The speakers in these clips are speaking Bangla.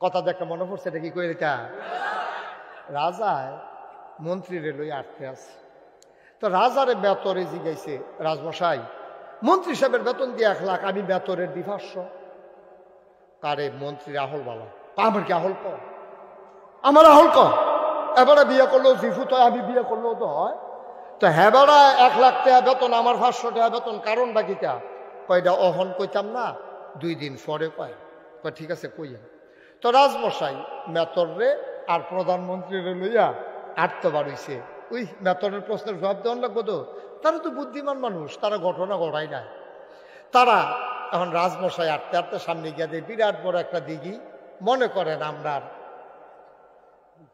কথা দেখে মনে পড়ছে, এটা কি কই এটা? রাজায় মন্ত্রীরে লই আটকে আছে। তো রাজারে বেতরে জিগাইছে, রাজমশাই মন্ত্রী সাহেবের বেতন দিয়ে 1 লাখ, আমি বেতরের দি 500। কারে? মন্ত্রী আহল বালা। আমার কি আহল কর? আমার আহল কর। এবারে বিয়ে করলেও জিফু তো, আমি বিয়ে করলেও তো হয়। তো হ্যাঁ বেড়া 1 লাখ টাকা বেতন, আমার 500 টাকা বেতন, কারণটা কিটা? কয়টা অহন কইতাম না, 2 দিন পরে কয় ঠিক আছে কইয়া। তো রাজমশাই মেতরে আর প্রধানমন্ত্রীরে লইয়া আটতে বাড়ইছে। ওই মেতরের প্রশ্নের জবাব দেওয়ান লাগবো তো, তারা তো বুদ্ধিমান মানুষ, তারা ঘটনা ঘটাই না। তারা এখন রাজমশাই আটতে আটতে সামনে গিয়া দেয় বিরাট বড় একটা দিঘি, মনে করেন আমরা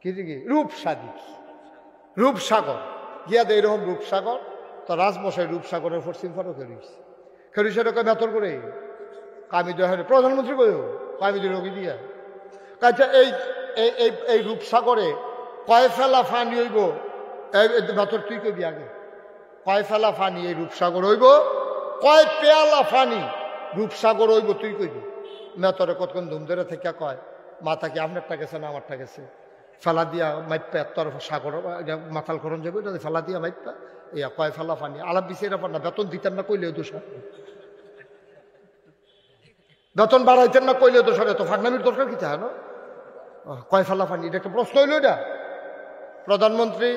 কি দিঘি? রূপসাগর গিয়া দেয় এরকম রূপসাগর। তো রাজমশাই রূপসাগরের পশ্চিম ফটো খেলুছে মেতর করে কামি দেওয়া হয়। প্রধানমন্ত্রী কইও কামি দিয়ে রোগী দিয়া আচ্ছা এই রূপসাগরে কয় ফেলা ফানি হইব? মেতর তুই কবি আগে, কয় ফেলা ফানি এই রূপসাগর হইব? কয় পেয়ালা ফানি রূপসাগর হইব তুই কইবি। মেতরে কতক্ষণ ধুম ধরে থেকে কয়, মাথা কি আপনারটা গেছে না আমারটা গেছে? ফেলা দিয়া মাইপা তোর সাগর মাথাল করণ যাবে, ফেলা দিয়া মাইপা ইয়া কয় ফেলা ফানি আলাপ দিছে না। বেতন দিতেন না কইলেও দোষ, বেতন বাড়াইতেন না কইলেও দোষ। তো ফাঁকনামির দরকার কি চায় না? কয় ফেলা ফানি, এটা একটা প্রশ্ন হইল এটা। প্রধানমন্ত্রী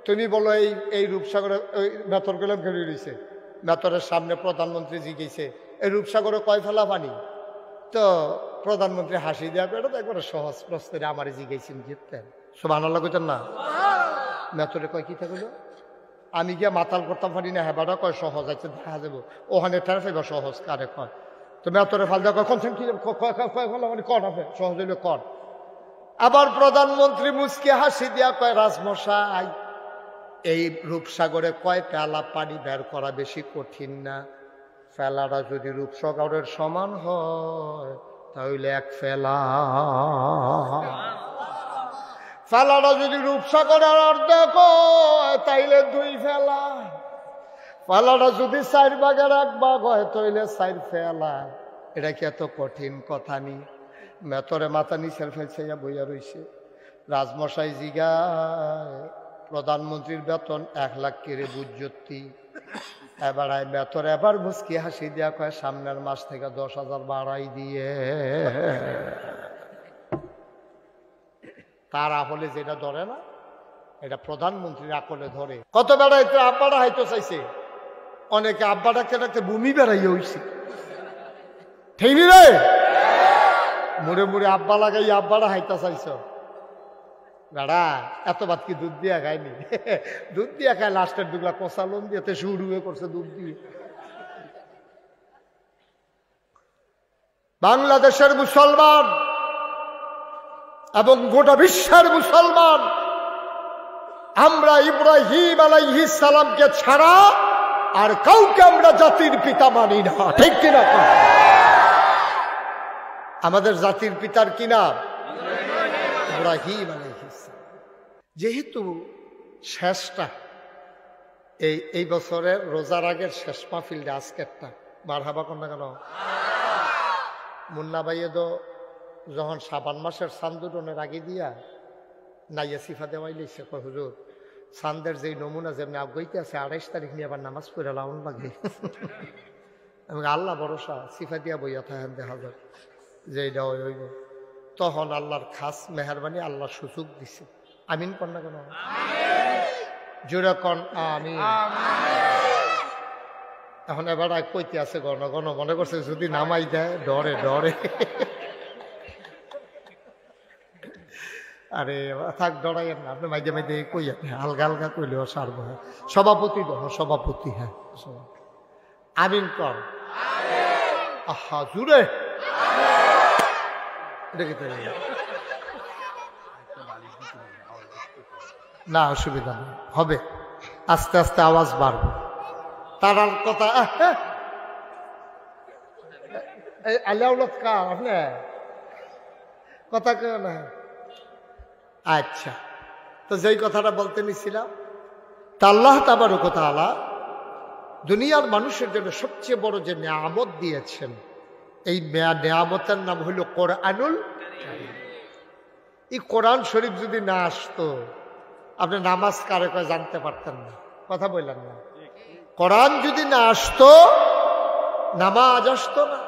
তুমি বলো এই রূপসাগরে মেতর গেলাম খেলে রয়েছে। মেতরের সামনে প্রধানমন্ত্রী জিজ্ঞেসে এই রূপসাগরে কয় ফেলা পানি? তো প্রধানমন্ত্রী হাসি দেওয়া, এটা তো একবারে সহজ প্রশ্নের আমারে জিজ্ঞেসেন জিততেন। সুবহানাল্লাহ কইতেন না? মেতরে কয় কি থাকলো, আমি গিয়া মাতাল করতাম পারি না। হেবাটা কয় সহজ আছে, দেখা যাবো ওখানে টেরা সহজ কারে কয়। তো মেতরে ফাল দেওয়া কখন কি কর হবে সহজ হইলে কর। আবার প্রধানমন্ত্রী মুচকে হাসি দিয়া কয় রাজমশাই এই রূপসাগরে কয় পেয়ালা পানি বের করা বেশি কঠিন না। ফেলাটা যদি রূপসাগরের সমান হয় তাহলে 1 ফেলা, ফেলাটা যদি রূপসাগরের অর্ধেক হয় তাইলে 2 ফেলা, ফেলাটা যদি 4 ভাগের 1 ভাগ হয় তাইলে 4 ফেলা। এটা কি এত কঠিন কথা নি? মেতরে মাথা নিচের ফেলছে বইয়া রইছে। রাজমশাই জিগায় প্রধানমন্ত্রীর বেতন 1 লাখ কেড়ে বুঝতি। এবার বেতন এবার মুচকি হাসি দিয়া কয় সামনের মাস থেকে 10,000 বাড়াই দিয়ে। তার আকলে যেটা ধরে না, এটা প্রধানমন্ত্রীর আকলে ধরে। কত বেড়াইতে আব্বাটা হাইতে চাইছে, অনেকে আব্বাটাকে ডাকতে ভূমি বেড়াইয়া হইছে। ঠিক নি রে? মুড়ে মুড়ে আব্বা লাগাই আব্বাটা হাইতা চাইছ। বেড়া এত ভাত কি দুধ দিয়া খায়নি? দুধ দিয়া খায় লাস্টের দুগলা কষা লোন দিয়েতে শুরু করছে দুধ দিয়ে। বাংলাদেশের মুসলমান এবং গোটা বিশ্বের মুসলমান আমরা ইব্রাহিম আলাইহিস সালামকে ছাড়া আর কাউকে আমরা জাতির পিতা মানি না। ঠিক কিনা? আমাদের জাতির পিতার কি নাম? ইব্রাহিম আলাইহিস সালাম। যেহেতু শেষটা এই বছরের রোজার আগের শেষ মাহফিলটা আজকেরটা, মারহাবা কন্যা কেন? মুন্না ভাইয়ে তো যখন শাবান মাসের চান্দুটনের আগে দিয়া নাইয়া সিফা দেওয়াই লিখছে, কয় হুজুর চান্দের যেই নমুনা যেমনি আগাইতে আছে 28 তারিখ নিয়ে আবার নামাজ পড়ে লাউন লাগে। এবং আল্লাহ ভরসা সিফা দিয়া বইয়া থাকেন দেখা যায় যে এইটা হইব। তখন আল্লাহর খাস মেহরবানি, আল্লাহ সুযোগ দিছে। আমিন কন্যা কেন? জোরে কন আমিন। এখন এবার কইতে আছে গণ গণ, মনে করছে যদি নামাই দেয় ডরে ডরে। আরে থাক ডরাইয়েন না, আপনি মাঝে মাঝে কই হালকা হালকা কইলেও সারব। সভাপতি দহ সভাপতি, হ্যাঁ আমিন কর। আহা জুড়ে না, অসুবিধা নেই, হবে আস্তে আস্তে আওয়াজ বাড়বে। তারার কথা আল্লাহ কার আপনি কথা কেউ না। আচ্ছা, তো যেই কথাটা বলতে নিছিলাম, তা আল্লাহ তাবারক ওয়া তাআলা দুনিয়ার মানুষের জন্য সবচেয়ে বড় যে নিয়ামত দিয়েছেন, এই নিয়ামতের নাম হলো কোরআনুল এই কোরআন শরীফ যদি না আসতো আপনি নামাজ কারে কয় জানতে পারতেন না, কথা বললেন না। কোরআন যদি না আসতো নামাজ আসতো না,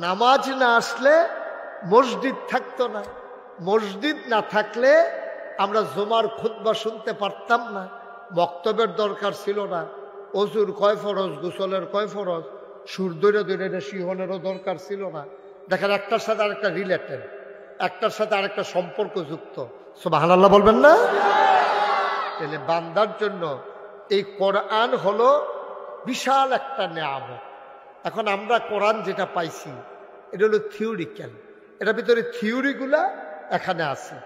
নামাজ না আসলে মসজিদ থাকতো না, মসজিদ না থাকলে আমরা জুমার খুতবা শুনতে পারতাম না, বক্তব্যের দরকার ছিল না, অজুর কয় ফরজ, গোসলের কয় ফরজ, সুর ধরে ধরে শিহনেরও দরকার ছিল না। দেখেন একটার সাথে আরেকটা রিলেটেড, একটার সাথে আরেকটা সম্পর্ক যুক্ত। সুবহানাল্লাহ বলবেন না? তাহলে বান্দার জন্য এই কোরআন হলো বিশাল একটা নেয়ামত। এখন আমরা কোরআন যেটা পাইছি এটা হলো থিওরিক্যাল, এটার ভিতরে থিওরিগুলা এখানে আছে,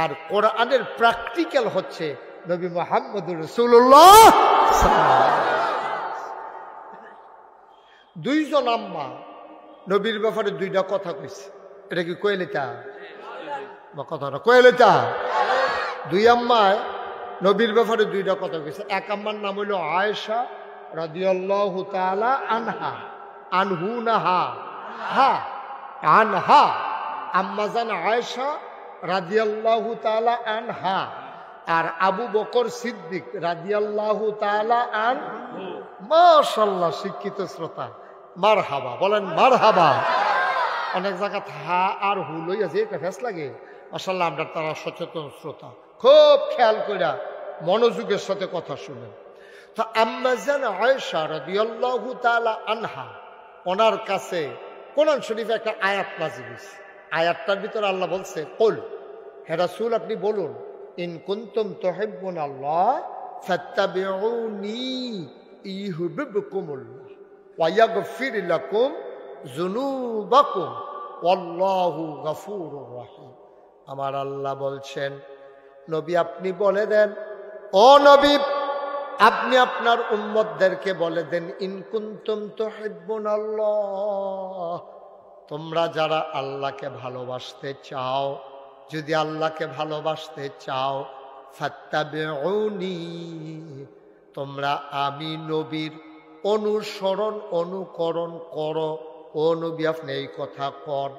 আর কোরআনের প্র্যাকটিক্যাল হচ্ছে নবী মুহাম্মদুর রাসূলুল্লাহ। দুইজন আম্মা নবীর ব্যাপারে দুইটা কথা কইছে, এটা কি কইলেতা বা কথাটা কইলেতা? দুই আম্মায় নবীর ব্যাপারে দুইটা কথা কইছে। এক আম্মার নাম হইল আয়েশা রাদিয়াল্লাহু তাআলা আনহা, আনহু না হা, হা আনহা, আম্মাজান আয়েশা রাদিয়াল্লাহু তাআলা আনহা, আর আবু বকর সিদ্দিক রাদিয়াল্লাহু তাআলা আনহু। মাশাআল্লাহ, শিক্ষিত শ্রোতা, মারহাবা বলেন, মারহাবা। অনেক জায়গা হা আর হু লই আছে, একটা ফেস লাগে। মাশাআল্লাহ, আমরা তারা সচেতন শ্রোতা, খুব খেয়াল কইরা মনোযোগের সাথে কথা শুনেন। তো আম্মাজান আয়েশা রাদিয়াল্লাহু তাআলা আনহা, ওনার কাছে কোরআন শরীফে একটা আয়াত নাযিল হইছে। আয়াতটার ভিতরে আল্লাহ বলছে, কুল, হে রাসূল আপনি বলুন, ইন কুনতুম তুহিব্বুনাল্লাহ ফাত্তাবিউনি ইউহিব্বুকুমুল্লাহ ওয়া ইয়াগফির লাকুম যুনুবাকুম ওয়াল্লাহু গফুরুর রহিম। আমার আল্লাহ বলছেন, নবী আপনি বলে দেন, ও নবী আপনি আপনার উম্মতদেরকে বলে দেন, ইন কুনতুম তুহিব্বুনাল্লাহ, তোমরা যারা আল্লাহকে ভালোবাসতে চাও, যদি আল্লাহকে ভালোবাসতে চাও, ফাত্তাবিউনি, তোমরা আমি নবীর অনুসরণ অনুকরণ করো। ও নবী আপনি এই কথা কর,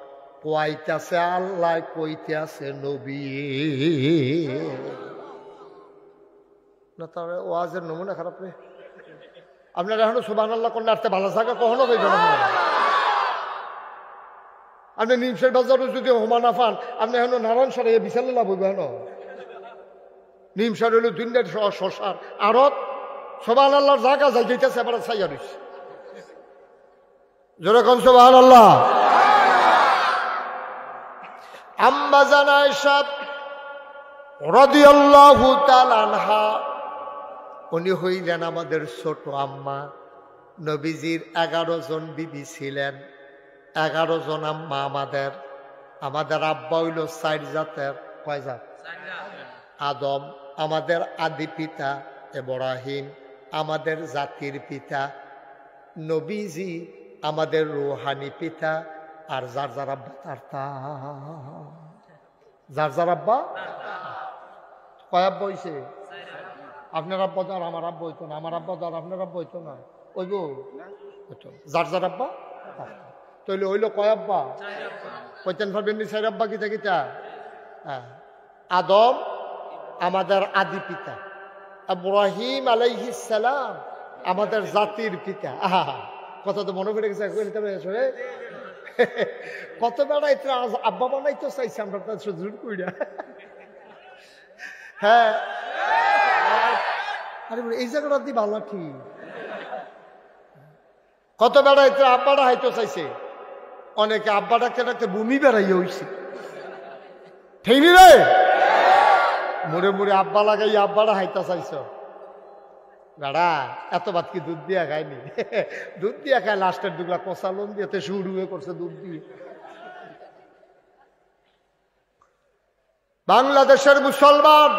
কইতাছে আল্লাহ, কইতে আছে নবী। না তাহলে ওয়াজের নমুনা খারাপ রে। আপনারা এখনো সুবহানাল্লাহ করলে আসতে ভালো থাকা কখনো কইবেন না। আপনি নিমসের বাজারও যদি হোমানা পান, আপনি এখন নারায়ণ সারে বিশালে লাভ হইবে। হেন নিমসার হইল দুনিয়ার শশার আরত, সুবহানাল্লাহর জায়গা যাই যাইতেছে, এবার ছাইয়া রইছে। যেরকম সুবহানাল্লাহ। আম্মা জান আয়েশা রাদিয়াল্লাহু তাআলা আনহা, উনি হইলেন আমাদের ছোট আম্মা। নবীজির 11 জন বিবি ছিলেন, 11 জন আম্মা আমাদের। আমাদের আব্বা হইল 4 জাতের। কয় জাত? আদম আমাদের আদি পিতা, ইব্রাহিম আমাদের জাতির পিতা, নবীজি আমাদের রুহানি পিতা, আর যার যার আব্বা তার যার যার আব্বা। কয় আব্বা হইছে? আপনার আব্বা যার আমার আব্বা হইতো না, আমার আব্বা যার আপনার আব্বা হইতো না, ওইব যার যার আব্বা তৈলে হইল কয় আব্বা? কইতেন পারবেন 4 আব্বা কিতা কিতা? আদম আমাদের আদি পিতা, ইব্রাহিম আলাইহিস সালাম আমাদের জাতির পিতা। কথা তো মনে পড়ে গেছে। কত বেড়াইতে আব্বা বানাইতে চাইছে আমরা, তার সুযোগ কইরা। হ্যাঁ, আরে এই জায়গাটা দি ভালো ঠিক। কত বেড়াইতে আব্বাটা হাইতে চাইছে, অনেকে আব্বা ডাকতে ডাকতে ভূমি বেড়াইয়া হইছে। ঠিক নি রে? মুড়ে মুড়ে আব্বা লাগাই আব্বাটা হাইতা চাইছ। বেড়া এত ভাত কি দুধ দিয়া খায়নি? দুধ দিয়া খায়, লাস্টের দুগলা কষা লোন দিয়েতে শুরু করছে দুধ দিয়ে। বাংলাদেশের মুসলমান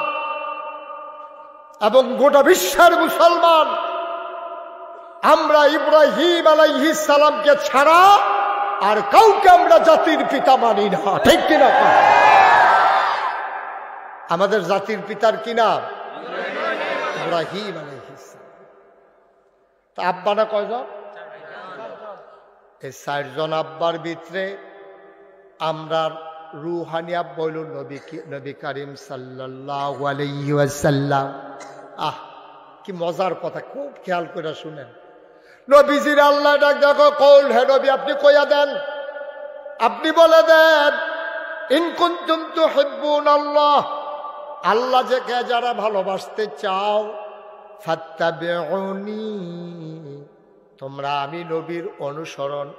এবং গোটা বিশ্বের মুসলমান, আমরা ইব্রাহিম আলাইহিস সালামকে ছাড়া আর কাউকে আমরা জাতির পিতা মানি না। ঠিক কিনা? আমাদের জাতির পিতার কি নাম? ইব্রাহিম আলাইহিস সালাম। তা আব্বাটা কয়জন? এই 4 জন আব্বার ভিতরে আমরা রুহানিয়া বইল নবী করিম সাল্লাল্লাহু আলাইহি ওয়াসাল্লাম। কি মজার কথা, খুব খেয়াল করে শুনেন। নবীজির আল্লাহ ডাক দেখো, কৌল, হে নবী আপনি কইয়া দেন, আপনি বলে দেন, ইন কুনতুম তুহিব্বুনাল্লাহ, আল্লাহ যে কে যারা ভালোবাসতে চাও, ফাত্তাবিউনি, তোমরা আমি নবীর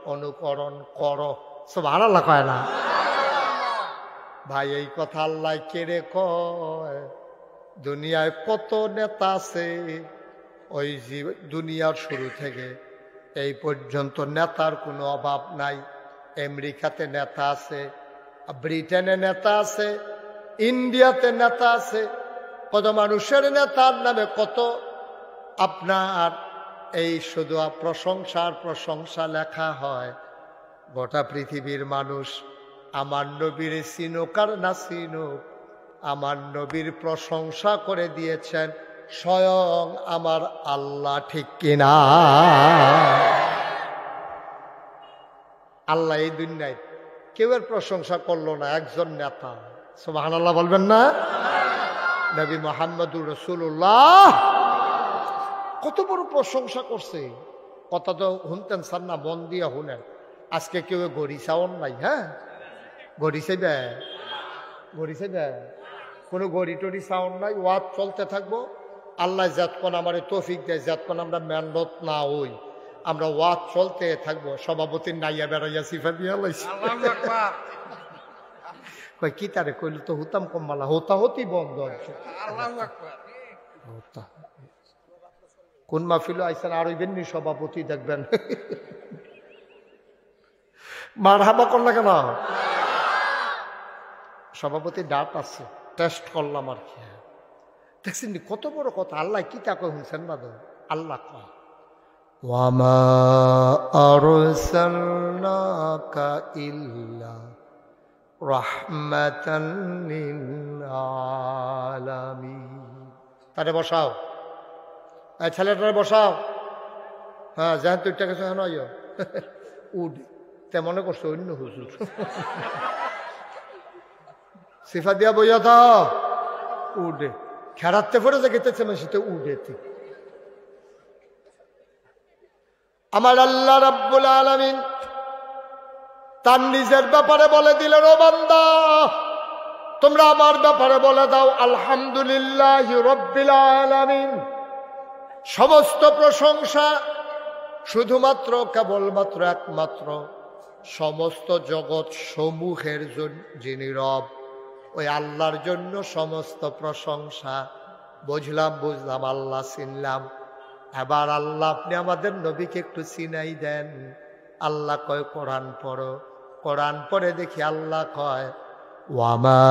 অনুকরণ করো। সুবহানাল্লাহ কয় না? ভাই এই কথা আল্লাহ কেড়ে কয়? দুনিয়ায় কত নেতা আছে, ওই দুনিয়ার শুরু থেকে এই পর্যন্ত নেতার কোনো অভাব নাই। আমেরিকাতে নেতা আছে, ব্রিটেনে নেতা আছে, ইন্ডিয়াতে নেতা আছে, কত মানুষের নেতার নামে কত আপনার এই শুধু প্রশংসা লেখা হয়। গোটা পৃথিবীর মানুষ আমার নবীর চিনুক আর না চিনুক, আমার নবীর প্রশংসা করে দিয়েছেন স্বয়ং আমার আল্লাহ, ঠিক কিনা? আল্লাহ এই দুনিয়ায় কেউ এর প্রশংসা করলো না, একজন নেতা। সুবহানাল্লাহ বলবেন না? নবী মুহাম্মদুর রাসূলুল্লাহ কত বড় প্রশংসা করছে, কথা তো শুনতেন স্যার না, মন দিয়া শুনেন। আজকে কেউ গড়ি চাওন নাই, হ্যাঁ গড়ি চাইবে, কোনো গড়ি টড়ি চাওন নাই, ওয়াজ চলতে থাকবো। আল্লাহ যতক্ষণ আমার তৌফিক দেয়, যতক্ষণ আমরা মেহনত না হই, আমরা ওয়াজ চলতে থাকবো। সভাপতির নাইয়া বেড়াইয়া সিফা দিয়া লাইছি, কি তারে কইল তো হুতাম কম্মালা, হতি বন্ধ আছে। কোন মাহফিল আইসেন আর হইবেননি সভাপতি, দেখবেন মারহাবা করলা কেন? সভাপতি ডাট আছে, টেস্ট করলাম আর কি। দেখছেন কত বড় কথা, আল্লাহ কি তা কই শুনছেন না? আল্লাহ কয়, ওয়ামা আরসালনাকা ইল্লা রাহমাতান লিল আলামিন। তারে বসাও, ছেলেটারে বসাও। হ্যাঁ যেহেন তুই টাকা নয় উড, তে মনে করছো অন্য হুজুর। সিফা দিয়া বইয়া দাও, উডে খেরাতে পড়ে যে গেতেছে সেটা উডেতে। আমার আল্লাহ রাব্বুল আলামিন তার নিজের ব্যাপারে বলে দিলেন, ও বান্দা তোমরা আমার ব্যাপারে বলে দাও আলহামদুলিল্লাহি রাব্বিল আলামিন। সমস্ত প্রশংসা শুধুমাত্র কেবলমাত্র একমাত্র সমস্ত জগৎ সমূহের যিনি রব, ওই আল্লাহর জন্য সমস্ত প্রশংসা। বুঝলাম আল্লাহ চিনলাম। এবার আল্লাহ আপনি আমাদের নবীকে একটু চিনাই দেন। আল্লাহ কয় কোরআন পড়ো। কোরআন পড়ে দেখি আল্লাহ কয়, ওয়ামা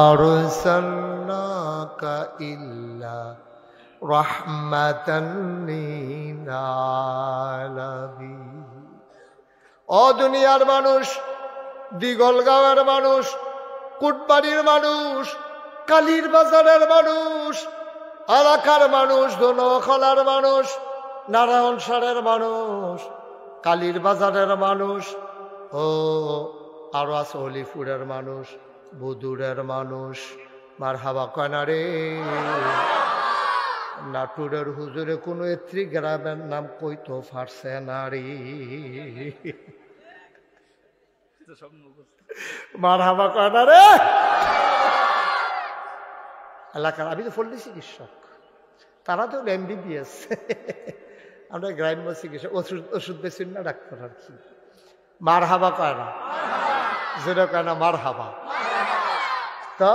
আরসালনাকা ইল্লা রাহমাতান লিল আলামিন। ও দুনিয়ার মানুষ, দিগলগাঁওয়ের মানুষ, কুটবাড়ির মানুষ, কালীর বাজারের মানুষ, এলাকার মানুষ, ধনখলার মানুষ, নারায়ণসারের মানুষ, কালীর বাজারের মানুষ, ও আরো আছে হলিপুরের মানুষ, বুদুরের মানুষ। মারহাবা কয় না রে? নাটুরের হুজুরে কোনো এত্রি গ্রামের নাম কইতো পারছে না রে। মারহাবা কয় না রে? এলাকার আমি তো পল্লী চিকিৎসক, তারা তো MBBS, আমরা গ্রাম্য চিকিৎসক, ওষুধ বেশি না ডাক্তার আর কি। মারহাবা কয় না? যেটা কয় না মারহাবা। তো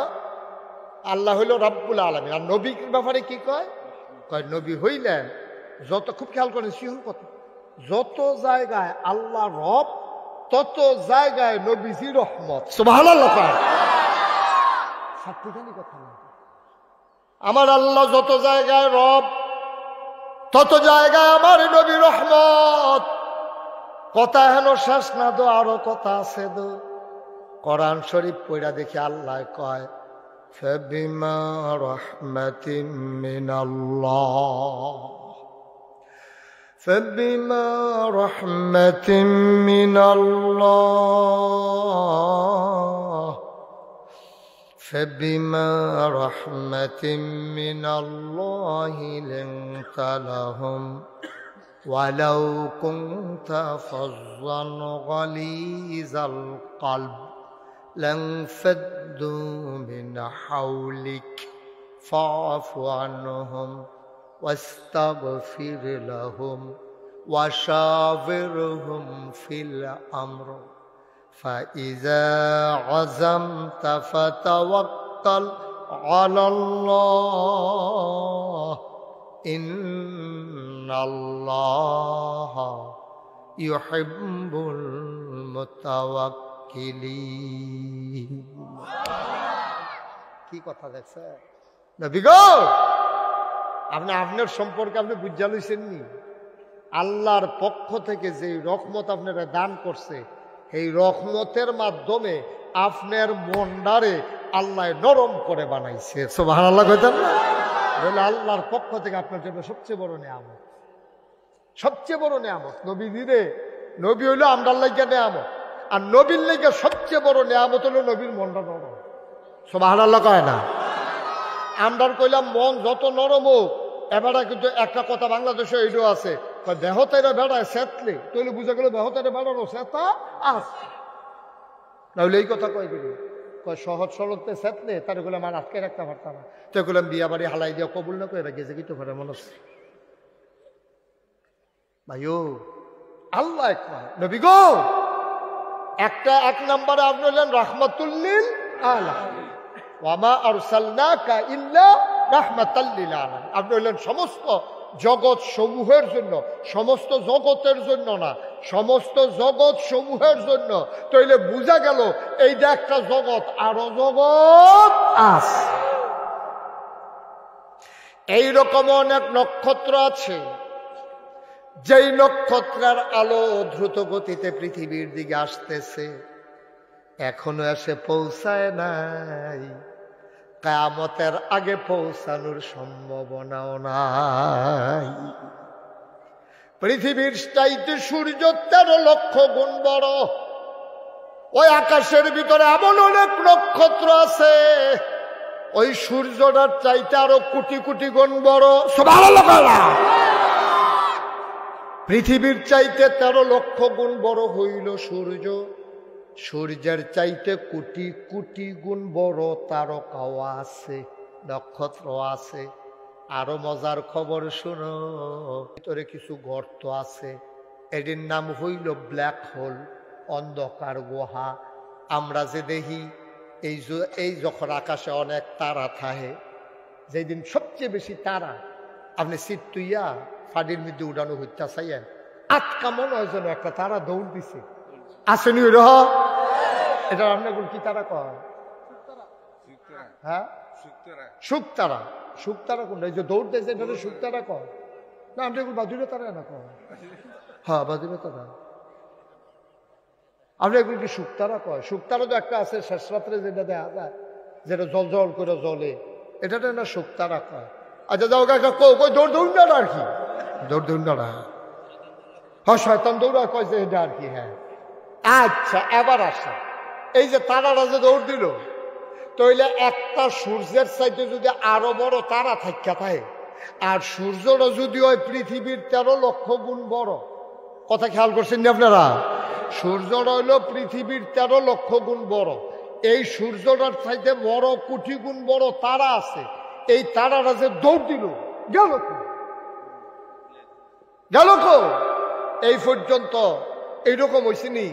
আল্লাহ হইল রাব্বুল আলামিন। আর নবীর ব্যাপারে কি কয়? কয় নবী হইলেন যত, খুব খেয়াল করেন শিহুর কথা, যত জায়গায় আল্লাহ রব তত জায়গায় নবীজি রহমত। সুবহানাল্লাহ কয়। সাতখানি কথা না, আমার আল্লাহ যত জায়গায় রব তত জায়গায় আমার নবী রহমত। কথা হেন শেষ না দো, আরো কথা আছে দো। কোরআন শরীফ পড়া দেখি আল্লাহ কয়, ফাবিমা রাহমাতিন মিনাল্লাহ, ফাবিমা রাহমাতিন মিনাল্লাহ فبما رحمة من الله لنت لهم ولو كنت فظا غليظ القلب لانفضوا من حولك فاعف عنهم واستغفر لهم وشاورهم في الأمر فإذا عزمت فتوكل على الله إن الله يحب المتوكلين কি কথা দেখছে নবী গো আপনি আপনার সম্পর্কে আপনি বুঝা লইছেন নি আল্লাহর পক্ষ থেকে যে রহমত আপনারা দান করছে এই রহমতের মাধ্যমে আপনার মনটারে আল্লাহ নরম করে বানাইছে সুবহানাল্লাহ কইতেন না আল্লাহর পক্ষ থেকে আপনার জন্য সবচেয়ে বড় নিয়ামত সবচেয়ে বড় নিয়ামত নবী দিলে নবী হইলো আমরার লাইগা নিয়ামত আর নবীর লাইগা সবচেয়ে বড় নিয়ামত হলো নবীর মনটা নরম সুবহানাল্লাহ কয় না আমরার কইলাম মন যত নরম হোক এবারে কিন্তু একটা কথা বাংলাদেশে এইটাও আছে দেহতাইরা বেড়ায় সেতলে তৈলে বুঝা গেল দেহতাইরা বেড়ানো সেতা আস নাহলে এই কথা কয় গেলি কয় সহজ সরলতে সেতলে তার গুলো আমার আটকে রাখতে পারতাম না তো এগুলাম বিয়া বাড়ি হালাই দিয়া কবুল না করে গেছে কি তো পারে মনে হচ্ছে ভাইও আল্লাহ এক নবী গো একটা এক নম্বরে আপনি হলেন রাহমাতুল্লিল আলামিন ওয়ামা আরসালনাকা ইল্লা রাহমাতাল লিল আলামিন আপনি হলেন সমস্ত জগৎ সমূহের জন্য সমস্ত জগতের জন্য না সমস্ত জগৎ সমূহের জন্য তাইলে বোঝা গেল এইটা একটা জগৎ আরো জগৎ আছে এইরকম অনেক নক্ষত্র আছে যেই নক্ষত্রের আলো দ্রুত গতিতে পৃথিবীর দিকে আসতেছে এখনো এসে পৌঁছায় নাই কিয়ামতের আগে পৌঁছানোর সম্ভাবনাও নাই পৃথিবীর চাইতে সূর্য 13 লক্ষ গুণ বড় ওই আকাশের ভিতরে এমন অনেক নক্ষত্র আছে ওই সূর্যটার চাইতে আরো কোটি কোটি গুণ বড় সুবহানাল্লাহ পৃথিবীর চাইতে 13 লক্ষ গুণ বড় হইল সূর্য সূর্যের চাইতে কোটি কোটি গুণ বড় তারকাও আছে নক্ষত্র আছে আরো মজার খবর শুনো ভিতরে কিছু গর্ত আছে এটির নাম হইল ব্ল্যাক হোল অন্ধকার গুহা আমরা যে দেখি এই যখন আকাশে অনেক তারা থাকে যেদিন সবচেয়ে বেশি তারা আপনি সিট তুইয়া ফাডির মধ্যে উড়ানো হইতে চাইয়েন আটকা মনে হয় যেন একটা তারা দৌড় দিছে আসেনি ওই রহ এটা আপনার কি তারা কয় হ্যাঁ শুকতারা শুকতারা কোনটা এই যে দৌড় দিয়েছে এটা শুকতারা কয় না আপনি বাদুরে তারা না কয় হ্যাঁ বাদুরে তারা আপনি এগুলো কি শুকতারা কয় শুকতারা তো একটা আছে শেষ রাত্রে যেটা দেখা যায় যেটা জল জল করে জ্বলে এটা না শুকতারা কয় আচ্ছা যাও কই দৌড় দৌড় না আর কি দৌড় দৌড় না হ্যাঁ শয়তান দৌড়া কয় যে এটা আর কি হ্যাঁ আচ্ছা এবার আসে এই যে তারারা যে দৌড় দিল তাইলে একটা সূর্যের চাইতে যদি আরো বড় তারা থাকা থাকে আর সূর্যটা যদি হয় পৃথিবীর 13 লক্ষ গুণ বড় কথা খেয়াল করছেন না আপনারা সূর্যটা হইল পৃথিবীর 13 লক্ষ গুণ বড় এই সূর্যটার চাইতে বড় কোটি গুণ বড় তারা আছে এই তারারা যে দৌড় দিল গেল এই পর্যন্ত এইরকম হয়েছে নি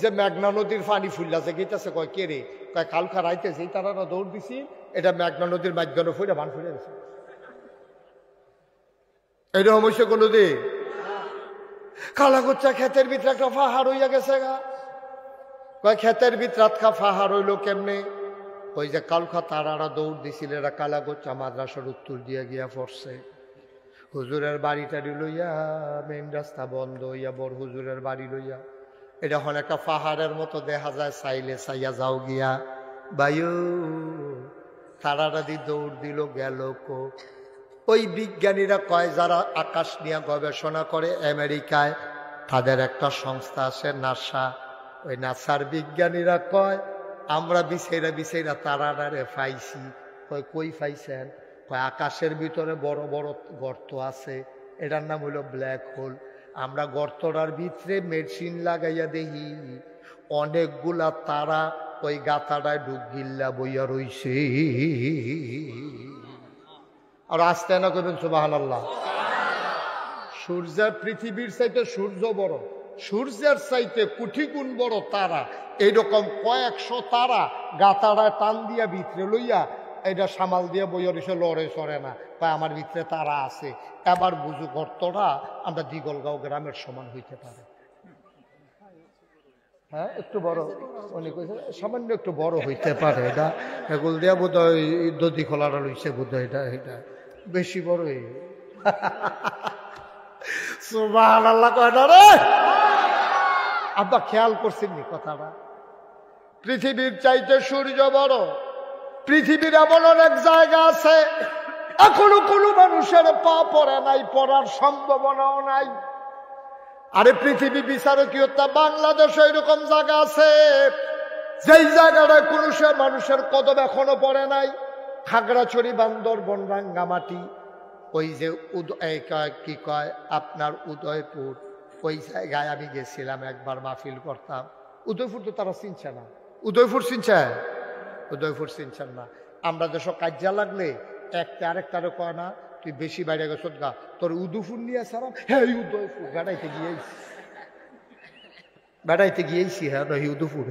যে মেঘনা নদীর পানি ফুললাছে গেতেছে কয় কে রে কয় কালকা রাইতেছে এই তারা দৌড় দিছি এটা মেঘনা নদীর মাঝখানে ফুলে বান ফুলে গেছে এইরকম হয়েছে কোনদিন কালাগোচ্চা ক্ষেতের ভিতরে একটা পাহাড় হইয়া গেছে গা কয় ক্ষেতের ভিতরে রাতকা পাহাড় হইলো কেমনে ওই যে কালকা তারারা দৌড় দিছিল এরা কালাগোচ্চা মাদ্রাসার উত্তর দিয়ে গিয়া পড়ছে হুজুরের বাড়িটারি লইয়া মেন রাস্তা বন্ধ হইয়া বড় হুজুরের বাড়ি লইয়া এটা হন একটা পাহাড়ের মতো দেখা যায় চাইলে চাইয়া যাও গিয়া বায়ু তারারা দি দৌড় দিল গেল কো ওই বিজ্ঞানীরা কয় যারা আকাশ নিয়ে গবেষণা করে আমেরিকায় তাদের একটা সংস্থা আছে নাসা ওই নাসার বিজ্ঞানীরা কয় আমরা বিছাইরা বিছাইরা তারারে পাইছি। কই পাইছেন? আকাশের ভিতরে বড় বড় গর্ত আছে, এটার নাম হইল ব্ল্যাক হোল। আমরা গর্তটার ভিতরে মেশিন লাগাইয়া দেখি অনেকগুলা তারা ওই গাতাটায় ডুব গিল্লা বইয়া রইছে। আর আসতে না করবেন সুবহানাল্লাহ। সূর্যের পৃথিবীর চাইতে সূর্য বড়, সূর্যের চাইতে কোটি গুণ বড় তারা। এইরকম কয়েকশো তারা গাতাড়ায় টান দিয়া ভিতরে লইয়া এটা সামাল দিয়ে বইয়া রইছে, লড়ে সরে না। তাই আমার ভিতরে তারা আছে। এবার বুঝু গর্তটা আমরা দিগলগাঁও গ্রামের সমান হইতে পারে। হ্যাঁ, একটু বড়, উনি কইছে সামান্য একটু বড় হইতে পারে। এটা এগুল দিয়া বোধ হয় দদি খোলাটা লইছে বোধ হয়, এটা এটা বেশি বড়। সুবহানাল্লাহ কয় না রে? আব্বা খেয়াল করছেননি কথাটা? পৃথিবীর চাইতে সূর্য বড়। পৃথিবীর এমন অনেক জায়গা আছে এখনো কোনো মানুষের পা পড়ে নাই, পড়ার সম্ভাবনাও নাই। আরে পৃথিবী বিচারকীয়তা বাংলাদেশে এরকম জায়গা আছে যেই জায়গাটায় কোনো মানুষের কদম এখনো পড়ে নাই। খাগড়াছড়ি, বান্দরবন, রাঙ্গামাটি, ওই যে কি কয় আপনার উদয়পুর, ওই জায়গায় আমি গেছিলাম একবার, মাহফিল করতাম। উদয়পুর তো তারা চিনছে না। উদয়পুর চিনছে? উদয়পুর চিনছেন না। আমরা যেসব কাজা লাগলে একটা আরেকটারে কয় না তুই বেশি বাইরে গেছ গা, তোর উদয়পুর নিয়ে সারাম। হ্যাঁ উদয়পুর বেড়াইতে গিয়েছি, বেড়াইতে গিয়েছি। হ্যাঁ রহি উদয়পুর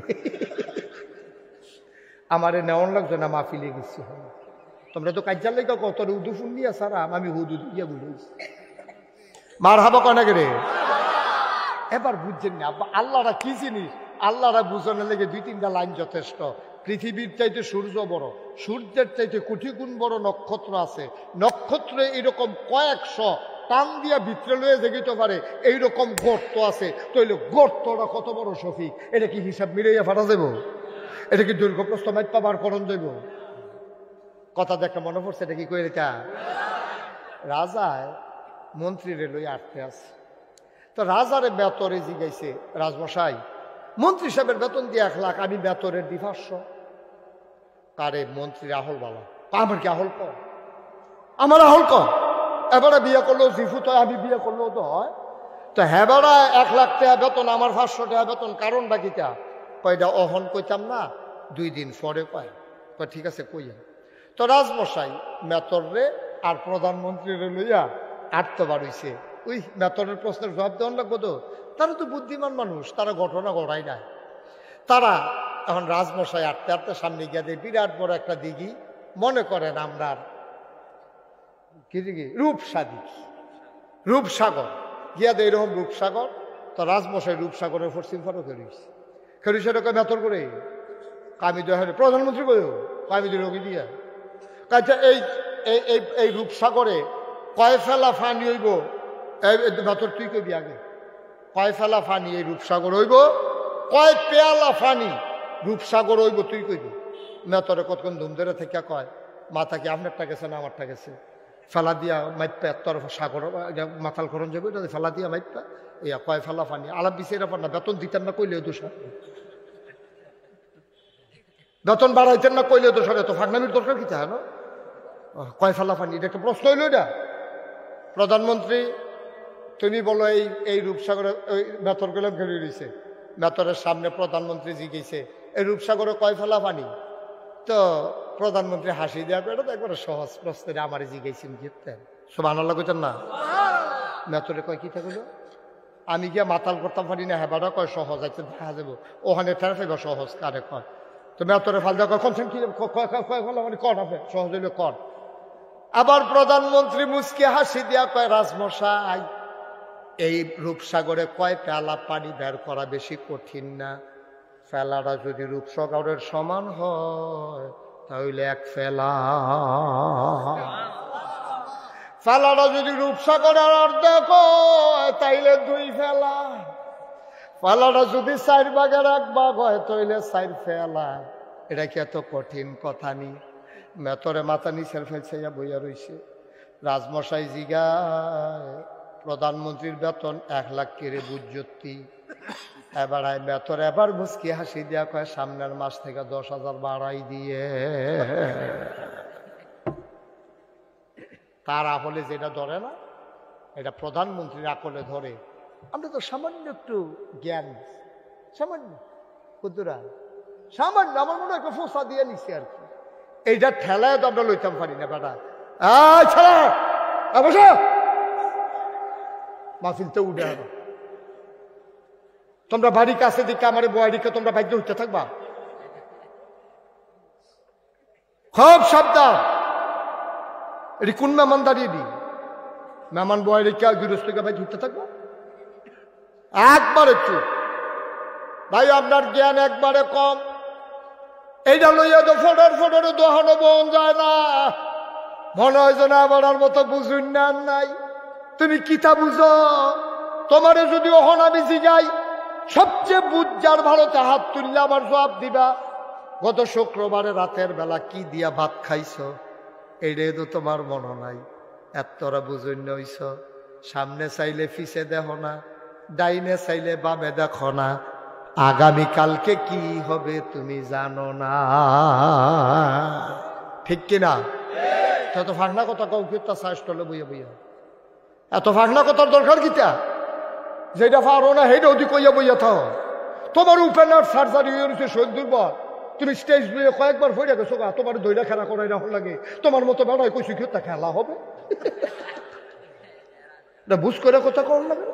আমারে নেওয়ান লাগছে না, মাহফিলে গেছি। হ্যাঁ তোমরা তো কাজা লেগে কত তোর উদয়পুর নিয়ে সারাম, আমি হুদু দিয়ে বুঝেছি। মার হাবা কনাকে রে। এবার বুঝছেন না আল্লাহরা কি জিনিস? আল্লাহরা বুঝানোর লেগে দুই তিনটা লাইন যথেষ্ট। পৃথিবীর চাইতে সূর্য বড়, সূর্যের চাইতে কোটি গুণ বড় নক্ষত্র আছে। নক্ষত্রে এরকম কয়েকশো টান দিয়া ভিতরে লয়ে যেতে পারে এইরকম গর্ত আছে। তাইলে গর্তটা কত বড় শফিক? এটা কি হিসাব মিলাইয়া ফাটা যাব? এটা কি দৈর্ঘ্য প্রস্থ মাইপা বার করণ যাব? কথা দেখে মনে পড়ছে, এটা কি কই? এটা রাজায় মন্ত্রীরে লই আটতে আছে। তো রাজারে বেতরে জিগাইছে, রাজমশাই মন্ত্রী সাহেবের বেতন দিয়ে 1 লাখ, আমি বেতনের দি 500। কারে? মন্ত্রীর আহল বালা। আমার কি আহল কর? আমার আহল কর। এবারে বিয়ে করলেও জিফু তো, আমি বিয়ে করলেও তো হয়। তো হ্যাঁ বেড়া 1 লাখ টাকা বেতন, আমার 500 টাকা বেতন, কারণটা কিটা? কয়টা অহন কইতাম না, 2 দিন পরে কয়। ঠিক আছে কইয়া। তো রাজমশাই মেতরে আর প্রধানমন্ত্রীরে লইয়া আটতে বাড়ইছে। ওই মেতনের প্রশ্নের জবাব দেওয়ান লাগবো তো। তারা তো বুদ্ধিমান মানুষ, তারা ঘটনা ঘটাই নাই। তারা এখন রাজমশাই আটতে আটতে সামনে গিয়া দেয় বিরাট বড় একটা দিঘি, মনে করেন আমরা কি দিঘি? রূপসাগর গিয়া দেয় এরকম রূপসাগর। তো রাজমশাই রূপসাগরের পশ্চিম ফটো খেলিস খেলিসেটাকে মেতর করে কামি দেওয়া হলে প্রধানমন্ত্রী কইও কামি দিল কি দিয়া। আচ্ছা এই রূপসাগরে কয় ফেলা ফানি হইব? মেতর তুই কবি আগে, কয় ফেলা ফানি এই রূপসাগর হইব? কয় পেয়ালা ফানি রূপসাগর হইব তুই কইবি। মেতরে কতক্ষণ ধুম ধরে থেকে কয় মাথা কি আপনারটা গেছে না আমারটা গেছে? ফেলা দিয়া মাইপা তোর সাগর মাথাল খরণ যাবে, এটা ফেলা দিয়া মাইপা ইয়া কয় ফেলা ফানি। আলাপ বিচারা পার না, বেতন দিতেন না কইলে দোষর, বেতন বাড়াইতেন না কইলে দোষর। এত ফাঁকনামির দরকার কি চায় না? কয় ফেলা ফানি, এটা একটা প্রশ্ন হইল। এটা প্রধানমন্ত্রী তুমি বলো এই রূপসাগরে ওই মেতর গেলাম ঘেরে দিয়েছে। মেতরের সামনে প্রধানমন্ত্রী জিজ্ঞেসে এই রূপসাগরে কয় ফেলা পানি? তো প্রধানমন্ত্রী হাসি দেওয়া এটা তো একবারে সহজ প্রশ্নে আমার জিজ্ঞেসেন জিততেন। সুবহানাল্লাহ কইতেন না? মেতরে কয় কি থাকলো? আমি গিয়া মাতাল করতাম পারি না। হেবাটা কয় সহজ আছে, দেখা যাবো ওখানে ফেরা ফেবা সহজ কারে কয়। তো মেতরে ফাল দেওয়া কনছেন কি মানে কর আপনি সহজ হইলে কর। আবার প্রধানমন্ত্রী মুচকে হাসি দিয়া কয় রাজমশাই এই রূপসাগরে কয় পেয়ালা পানি বের করা বেশি কঠিন না। ফেলাটা যদি রূপসাগরের সমান হয় তাহলে 1 ফেলা, ফেলাটা যদি রূপসাগরের অর্ধেক হয় তাইলে 2 ফেলা, ফেলাটা যদি 4 ভাগের 1 ভাগ হয় তাইলে 4 ফেলা। এটা কি এত কঠিন কথা নি? মেতরে মাথা নিচের ফেলছে বইয়া রইছে। রাজমশাই জিগায় প্রধানমন্ত্রীর বেতন 1 লাখ কেড়ে বুঝতি। এবার বেতর এবার মুচকি হাসি দিয়া কয় সামনের মাস থেকে 10,000 বাড়াই দিয়ে। তার আমলে যেটা ধরে না এটা প্রধানমন্ত্রীর আকলে ধরে। আমরা তো সামান্য একটু জ্ঞান, সামান্য কুদুরা, সামান্য আমার মনে হয় একটা ফোসা দিয়ে নিছি আর কি। এইটা ঠেলায় তো আমরা লইতাম পারি না বেটা। মাহফিলতে উঠে আনো। তোমরা বাড়ি কাছে দিকে আমার বয়ারিকে তোমরা বাইরে উঠতে থাকবা, খুব সাবধান। এটি কোন মেহমান দাঁড়িয়ে দি মেহমান বয়ারিকে গৃহস্থকে বাইরে উঠতে থাকবা একবারে চুপ। ভাই আপনার জ্ঞান একবারে কম। এইটা লইয়া তো ফোটর দোহানো বোন যায় না, মনে হয় যে না বলার মতো বুঝুন না নাই। তুমি কিতা বুঝো? তোমারে যদি ওহন আমি জিগাই সবচেয়ে বুঝার ভালোতে হাত তুললে আমার জবাব দিবা গত শুক্রবারে রাতের বেলা কি দিয়া ভাত খাইছ, এইটাই তো তোমার মনে নাই। এতটা বুঝুন হইছ। সামনে চাইলে পিছে দেখো না, ডাইনে চাইলে বামে দেখো না, আগামীকালকে কি হবে তুমি জানো না, ঠিক কিনা? এত ফাঁকনা কথা কাউকে তা চাষলে বইয়া বইয়া এত ফাঁকনা কথার দরকার কিতা? যেটা পারো না সেইটা অধিক কইয়া বইয়া থাও। তোমার উপেনার সার্জারি হয়ে রয়েছে শরীর দুর্বল, তুমি স্টেজ বইয়ে কয়েকবার ফইরা গেছো গা, তোমার দইটা খেলা করাই রাখুন লাগে। তোমার মতো বেড়ায় কইছি কি তা খেলা হবে? বুঝ করে কথা কম লাগে।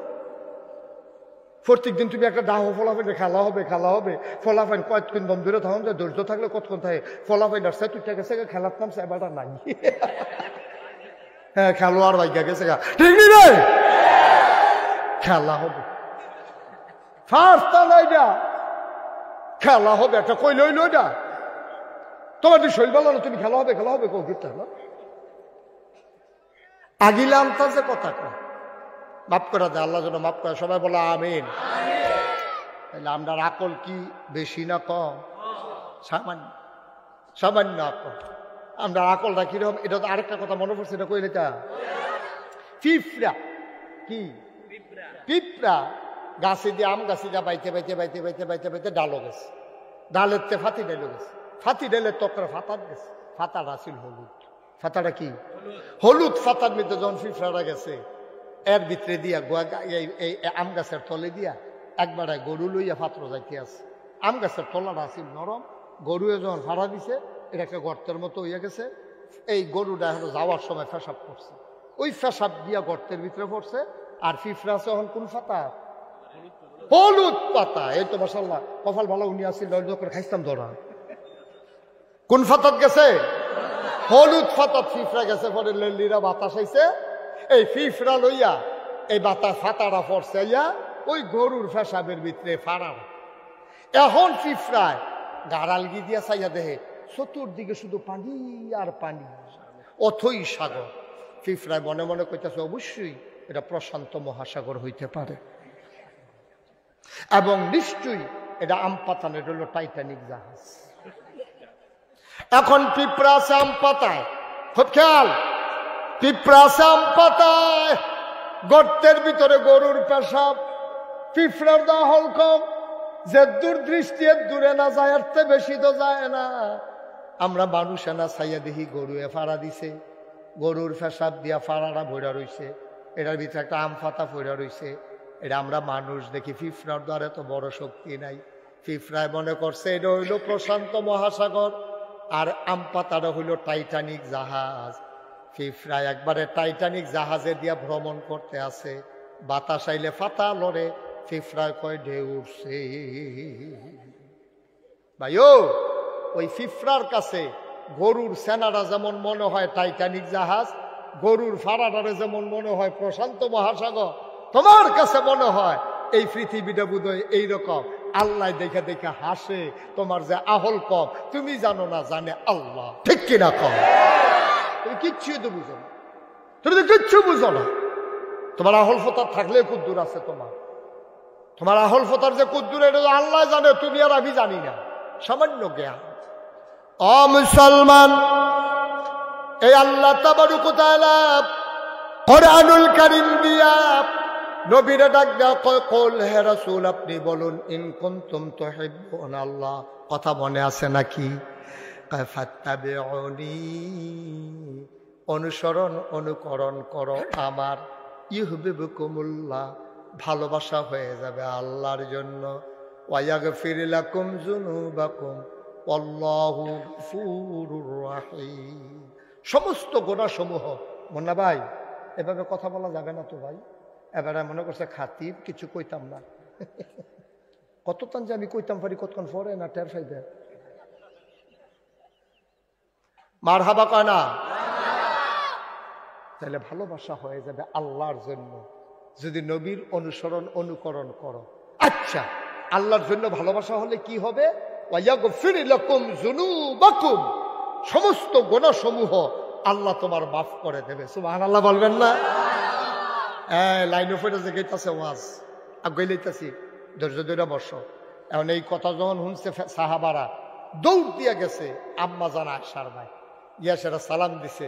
প্রত্যেক দিন তুমি একটা ডাহ ফলাফাইনে খেলা হবে ফলাফাইন কয়েকদিন বন্ধুরা তখন যে ধৈর্য থাকলে কতক্ষণ থাকে ফলাফাইন আসছে তুই গেছে খেলার নাম এবারটা নাই। হ্যাঁ খেলোয়াড় ভাইগা গেছে গা, ঠিক নেই? খেলা হবে ফার্স্ট নাইটা খেলা হবে একটা কই লইল ওইটা তোমার তুই শৈল বলো না তুমি খেলা হবে কেউ গিফট না আগিলে আনতাছে কথা কয় মাফ করা দেয় আল্লাহ যেন মাফ করে। সবাই বলো আমিন। তাহলে আমরা আকল কি বেশি না কম? সামান্য আকল। আমরা আকলটা কিরকম? এটা তো আরেকটা কথা মনে পড়ছে, এটা কইলে তা পিঁপড়া কি পিঁপড়া গাছে দিয়ে আম গাছে যা বাইতে ডালো গেছে, ডালের তে ফাতি ডাইলো গেছে, ফাতি ডাইলে তকরা ফাতার গেছে, ফাতাটা ছিল হলুদ। ফাতাটা কি? হলুদ ফাতার মধ্যে যখন পিঁপড়াটা গেছে এর ভিতরে দিয়া এই আম গাছের তলে দিয়া একবার গরু লইয়া পাত্র যাইতে আছে। আম গাছের তলাটা আছিল নরম, গরু যখন ফাড়া দিছে এটা একটা গর্তের মতো হইয়া গেছে। এই গরুটা এখন যাওয়ার সময় ফেসাব করছে, ওই ফেসাব দিয়া গর্তের ভিতরে পড়ছে। আর পিঁপড়া আছে এখন কোন পাতা? হলুদ পাতা। এই তো মাশাআল্লাহ কপাল ভালো, উনি আসছিল করে খাইতাম ধরা। কোন ফাতাত গেছে? হলুদ ফাতাত পিঁপড়া গেছে। পরে লেলিরা বাতাস আইছে, এই পিঁপড়া লইয়া এই বাতাস ফাতাটা পড়ছে ইয়া ওই গরুর ফেসাবের ভিতরে ফাড়া। এখন পিঁপড়ায় গাড়ালগি দিয়া চাইয়া দেহে চতুর্দিকে শুধু পানি আর পানি, অথই সাগর। পিঁপড়ায় মনে মনে কইতেছে অবশ্যই এটা প্রশান্ত মহাসাগর হইতে পারে এবং নিশ্চয়ই এটা আম পাতানো, এটা হলো টাইটানিক জাহাজ। এখন পিঁপড়া আছে আম পাতায়, খুব খেয়াল, পিঁপড়া আছে আম পাতায়, গর্তের ভিতরে গরুর পেশাব, পিঁপড়ার দাহল কম, যে দূর দৃষ্টি দূরে না যায় এর চেয়ে বেশি তো যায় না। আমরা মানুষ না ছাইয়া দেখি গরুয়ে ফাড়া দিছে, গরুর পেশাব দিয়া ফাড়াটা ভরা রইছে, এটার ভিতরে একটা আম পাতা ভরা রইছে। এটা আমরা মানুষ দেখি, পিঁপড়ার দ্বারা তো বড় শক্তি নাই। পিঁপড়ায় মনে করছে এটা হইল প্রশান্ত মহাসাগর আর আম পাতাটা হইল টাইটানিক জাহাজ। পিঁপড়ায় একবারে টাইটানিক জাহাজে দিয়া ভ্রমণ করতে আছে, বাতাস আইলে ফাতা লড়ে, পিঁপড়ায় কয় ঢেউ উঠছে। ভাইও ওই পিঁপড়ার কাছে গরুর সেনারা যেমন মনে হয় টাইটানিক জাহাজ, গরুর ফাড়াটারে যেমন মনে হয় প্রশান্ত মহাসাগর, তোমার কাছে মনে হয় এই পৃথিবীটা বোধহয় এইরকম। আল্লাহ দেখে দেখে হাসে, তোমার যে আহল কম, তুমি জানো না জানে আল্লাহ, ঠিক কিনা কম? তুমি কিচ্ছু তো বুঝো না, তুমি তো কিচ্ছু বুঝো না। তোমার আহল ফতার থাকলে কুদ্দুর আছে, তোমার আহল ফতার যে কুদ্দুর এটা আল্লাহ জানে, তুমি আর আমি জানি না, সামান্য জ্ঞান। ও মুসলমান, এই আল্লাহ তাবারক ওয়া তাআলা কোরআনুল কারীম দিয়া নবীরে ডাক দেওয়া কয় কল হে রাসূল আপনি বলুন ইন কুনতুম তুহিব্বুন আল্লাহ কথা মনে আছে নাকি কয় ফাত্তাবিউনি অনুসরণ অনুকরণ করো আমার ইউহিব্বুকুমুল্লাহ ভালোবাসা হয়ে যাবে আল্লাহর জন্য ওয়ায়াগফির লাকুম যুনুবাকুম আল্লাহু গফুরুর রহিম সমস্ত গুনাহসমূহ মুন্না ভাই এভাবে কথা বলা যাবে না তো ভাই এবারে মনে করছে খাতিব কিছু কইতাম না কতক্ষণ যে আমি কইতাম পারি কতক্ষণ পরে না টের ফাইবে মারহাবা কয় না তাহলে ভালোবাসা হয়ে যাবে আল্লাহর জন্য যদি নবীর অনুসরণ অনুকরণ করো আচ্ছা আল্লাহর জন্য ভালোবাসা হলে কি হবে ওয়ায়াগফির লাকুম যুনুবাকুম সমস্ত গুনাহসমূহ আল্লাহ তোমার মাফ করে দেবে সুবহানাল্লাহ বলবেন না লাইন অফ যে গেইতাছে ওয়াজ আগাইলাইতাছি ধৈর্য ধরে বসো এখন এই কথা যখন শুনছে সাহাবারা দৌড় দিয়ে গেছে আম্মা জানা আয়সার ভাই গিয়া সেটা সালাম দিছে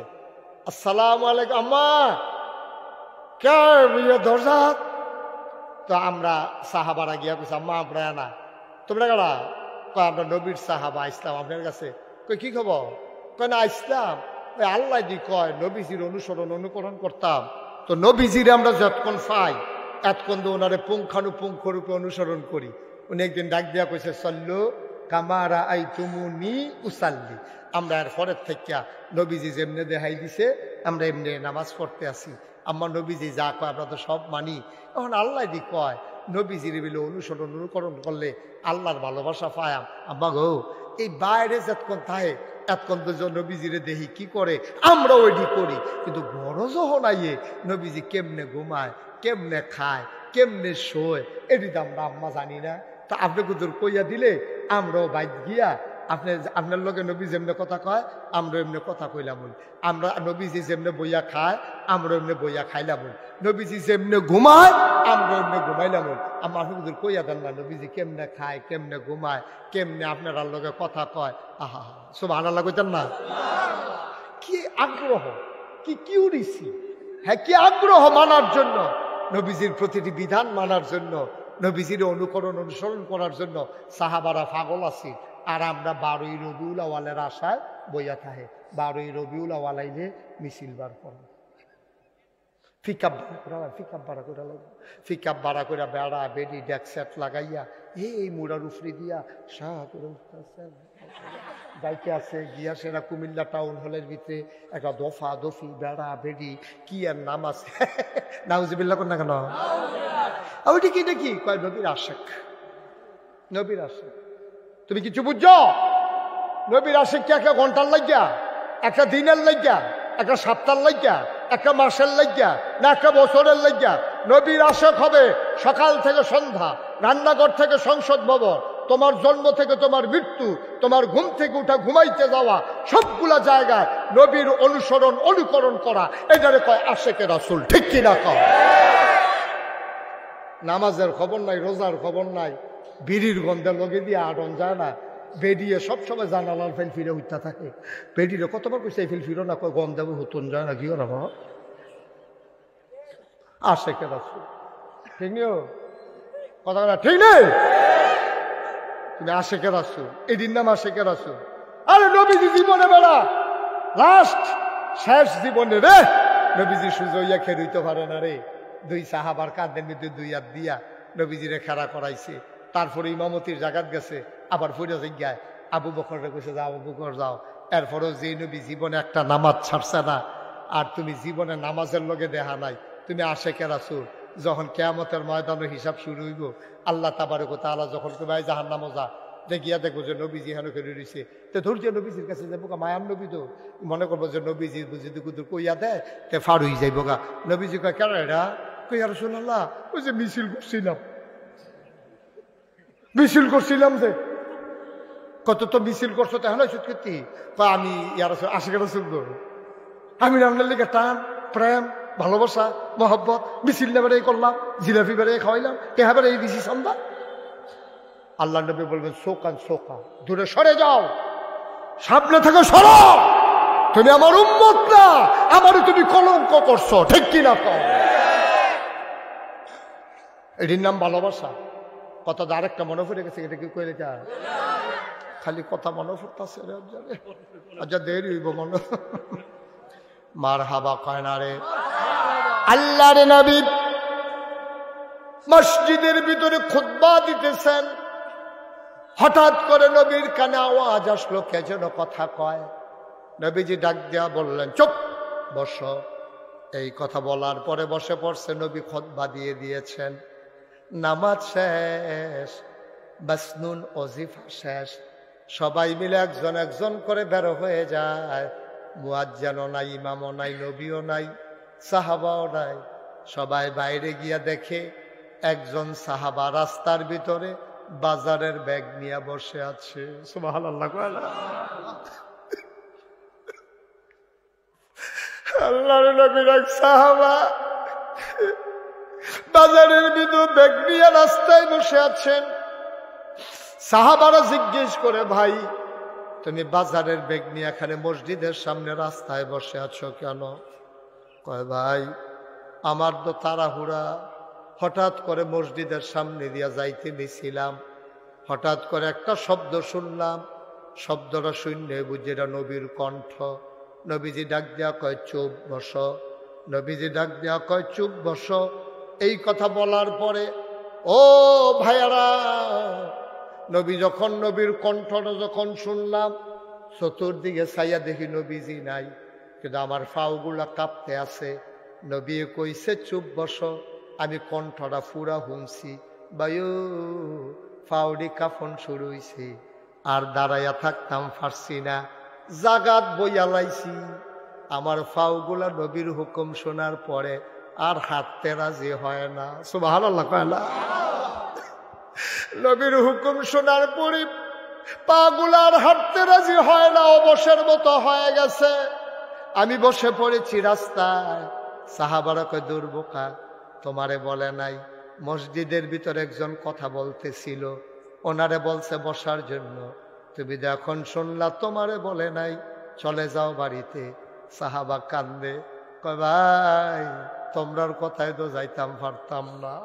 আসসালামু আলাইকুম আম্মা কে দরজা তো আমরা সাহাবারা গিয়া কইছি আম্মা আপনারা না তোমরা কারা কয় আমরা নবীর সাহাবা ইসলাম আপনার কাছে কই কি খবর কয় না ইসলাম আল্লাহ দি কয় নবীজির অনুসরণ অনুকরণ করতাম তো নবীজির আমরা যতক্ষণ পাই এতক্ষণ তো ওনারে পুঙ্খানুপুঙ্খ রূপে অনুসরণ করি উনি একদিন ডাক দিয়া কইছে সল্লু কামারা আই তুমুনি উসাল্লি আমরা এর পরের থেকে নবীজি যেমনে দেখাই দিছে আমরা এমনি নামাজ পড়তে আসি আমার নবীজি যা কয় আমরা তো সব মানি এখন আল্লাহ দি কয় নবীজির বিলে অনুসরণ অনুকরণ করলে আল্লাহর ভালোবাসা পায়াম আম্মা গো এই বাইরে যতক্ষণ থাকে এতক্ষণ তো নবীজিরে দেখি কি করে আমরা ওইটি করি কিন্তু গরজ হনাইয়ে নবীজি কেমনে ঘুমায় কেমনে খায় কেমনে শোয় এটি তো আমরা আম্মা জানি না তা আপনি কুদুর কইয়া দিলে আমরাও বাইক গিয়া আপনার লগে নবী যেমনে কথা কয় আমরা এমনি কথা কইলাম আমরা নবীজি যেমনে বইয়া খায় আমরা এমনি বইয়া খাইলাম নবীজি যেমনে ঘুমায় আমরা এমনি ঘুমাইলাম আমরা আপনি কইয়া দেন না নবীজি কেমনে খায় কেমনে ঘুমায় কেমনে আপনার লগে কথা কয় আহা সুবহানাল্লাহ কইতেন না কি আগ্রহ কি কিউরিসি হ্যাঁ কি আগ্রহ মানার জন্য নবীজির প্রতিটি বিধান মানার জন্য নবীজির অনুকরণ অনুসরণ করার জন্য সাহাবারা পাগল আছি আর আমরা 12ই রবিউল আওয়ালের আশায় বইয়া থাকে 12ই রবিউল আওয়াল আইলে মিছিল বার করা ফিকাপ বাড়া করে বেড়া বেডি ডেক সেট লাগাইয়া এই মুড়ার উফরি দিয়া শাহ করে যাইতে আছে গিয়া সেরা কুমিল্লা টাউন হলের ভিতরে একটা দফা দফি বেড়া বেডি কি আর নাম আছে নাউজুবিল্লাহ কোন না কেন ওইটি কি দেখি কয় নবীর আশেক নবীর আশেক তুমি কিছু বুঝছো নবীর আশেক কি একটা ঘন্টার লাগিয়া একটা দিনের লাগিয়া একটা সপ্তাহের লাগিয়া একটা মাসের লাগিয়া না একটা বছরের লাগিয়া নবীর আশেক হবে সকাল থেকে সন্ধ্যা রান্নাঘর থেকে সংসদ ভবন তোমার জন্ম থেকে তোমার মৃত্যু তোমার ঘুম থেকে উঠা ঘুমাইতে যাওয়া সবগুলা জায়গায় নবীর অনুসরণ অনুকরণ করা এটারে কয় আশেকে রাসূল ঠিক কিনা কও নামাজের খবর নাই রোজার খবর নাই বিড়ির গন্ধে লগে দিয়ে আটন যায় না বেরিয়ে সবসময় জানালার ফেল ফিরে উঠতে থাকে বেরিয়ে কতবার কইছে ফেল ফিরো না কয় গন্ধে হুতন যায় না কি করা আশেকে রাসূল ঠিক নিও কথা ঠিক নেই তুমি আশেকে রাসূল এদিন নাম আশেকে রাসূল আরে নবীজি জীবনে বেড়া লাস্ট শেষ জীবনে রে নবীজি সুজইয়া খেয়ে হইতে পারে না রে দুই সাহাবার কাঁধের মধ্যে দুই হাত দিয়া নবীজিরে খেলা করাইছে তারপরে ইমামতির জায়গাত গেছে আবার ফিরে যাই আবু বকরে কইছে যাও আবু বকর যাও এরপরও যে নবী জীবনে একটা নামাজ ছাড়ছে না আর তুমি জীবনে নামাজের লগে দেখা নাই তুমি আশেকে রাসূল যখন কিয়ামতের ময়দানে হিসাব শুরু হইব আল্লাহ তাবারক ওয়া তাআলা যখন তুমি জাহান্নামে যা দেখিয়া দেখো যে নবীজি হেন করে রইছে তো ধৈর্য নবীজির কাছে যাবো গা মায়ার নবী তো মনে করবো যে নবীজি বুঝি দুকুদুর কইয়া দেয় তে ফার হয়ে যাইব গা নবীজি কয় কেন এটা কই আর রাসূলুল্লাহ ওই যে মিছিল করছিলাম যে কত তো মিছিল করছো তো এখন সত্যি আমি ইয়ার আশেকে রাসূল আমি রান্নার লেগে টান প্রেম ভালোবাসা মহব্বত মিছিল নেবারে করলাম জিলাপি বেড়ে খাওয়াইলাম টেহাবারে এই দিছি সন্ধ্যা আল্লাহ নবী বলবেন শোকান শোকা দূরে সরে যাও সামনে থেকে সরো তুমি আমার উম্মত না আমারও তুমি কলঙ্ক করছো ঠিক কিনা কও এটির নাম ভালোবাসা। কথা আরেকটা মনে পড়ে গেছে, এটা কি কইলে যা খালি কথা মনে পড়তেছে রে, আচ্ছা দেরি হইব মনে। মার হাবা কয় না রে। আল্লাহর নবী মসজিদের ভিতরে খুতবা দিতেছেন, হঠাৎ করে নবীর কানে আওয়াজ আসলো, কে যেন কথা কয়। নবীজি ডাক দিয়া বললেন, চুপ, বসো। এই কথা বলার পরে বসে পড়ছে। নবী খুতবা দিয়ে দিয়েছেন, নামাজ শেষ, বাসনুন ওজিফা শেষ, সবাই মিলে একজন একজন করে বের হয়ে যায়। মুয়াজ্জিনও নাই, ইমামও নাই, নবীও নাই, সাহাবাও নাই। সবাই বাইরে গিয়া দেখে একজন সাহাবা রাস্তার ভিতরে বাজারের ব্যাগ নিয়ে বসে আছে। সুবহানাল্লাহ। আল্লাহর নবীর এক সাহাবা বাজারের ভিতর ব্যাগ নিয়ে রাস্তায় বসে আছেন। সাহাবারা জিজ্ঞেস করে, ভাই তুমি বাজারের ব্যাগ নিয়ে এখানে মসজিদের সামনে রাস্তায় বসে আছো কেন? কয়, ভাই আমার তো তাড়াহুড়া, হঠাৎ করে মসজিদের সামনে দিয়া যাইতে নিছিলাম, হঠাৎ করে একটা শব্দ শুনলাম, শব্দটা শুনলে বুঝি এটা নবীর কণ্ঠ। নবীজি ডাক দেয়া কয়, চুপ বসো। নবীজি ডাক দেয়া কয়, চুপ বসো। এই কথা বলার পরে ও ভাইয়ারা, নবী যখন নবীর কণ্ঠটা যখন শুনলাম, চতুর্দিকে চাইয়া দেখি নবীজি নাই, কিন্তু আমার ফাউগুলা কাঁপতে আছে। নবী কইছে, চুপ বসো। আমি কণ্ঠটা ফুরা শুনছি, বায়ু ফাউডি কাফন শুরু হইছে, আর দাঁড়াইয়া থাকতাম পারছি না, জাগাত বইয়া লাইছি। আমার ফাউগুলা নবীর হুকুম শোনার পরে আর হাঁটতে রাজি হয় না। সুবহানাল্লাহ কয় না? নবীর হুকুম শোনার পরে পাগুলা আর হাঁটতে রাজি হয় না, অবসের মতো হয়ে গেছে। আমি বসে পড়েছি রাস্তায়। সাহাবারা কয়, দুর্বোকা, তোমারে বলে নাই? মসজিদের ভিতরে একজন কথা বলতেছিল, ওনারে বলছে বসার জন্য, তুমি এখন শুনলা তোমারে বলে নাই, চলে যাও বাড়িতে। সাহাবা কান্দে, কয়, ভাই তোমরার কথায় তো যাইতাম পারতাম না,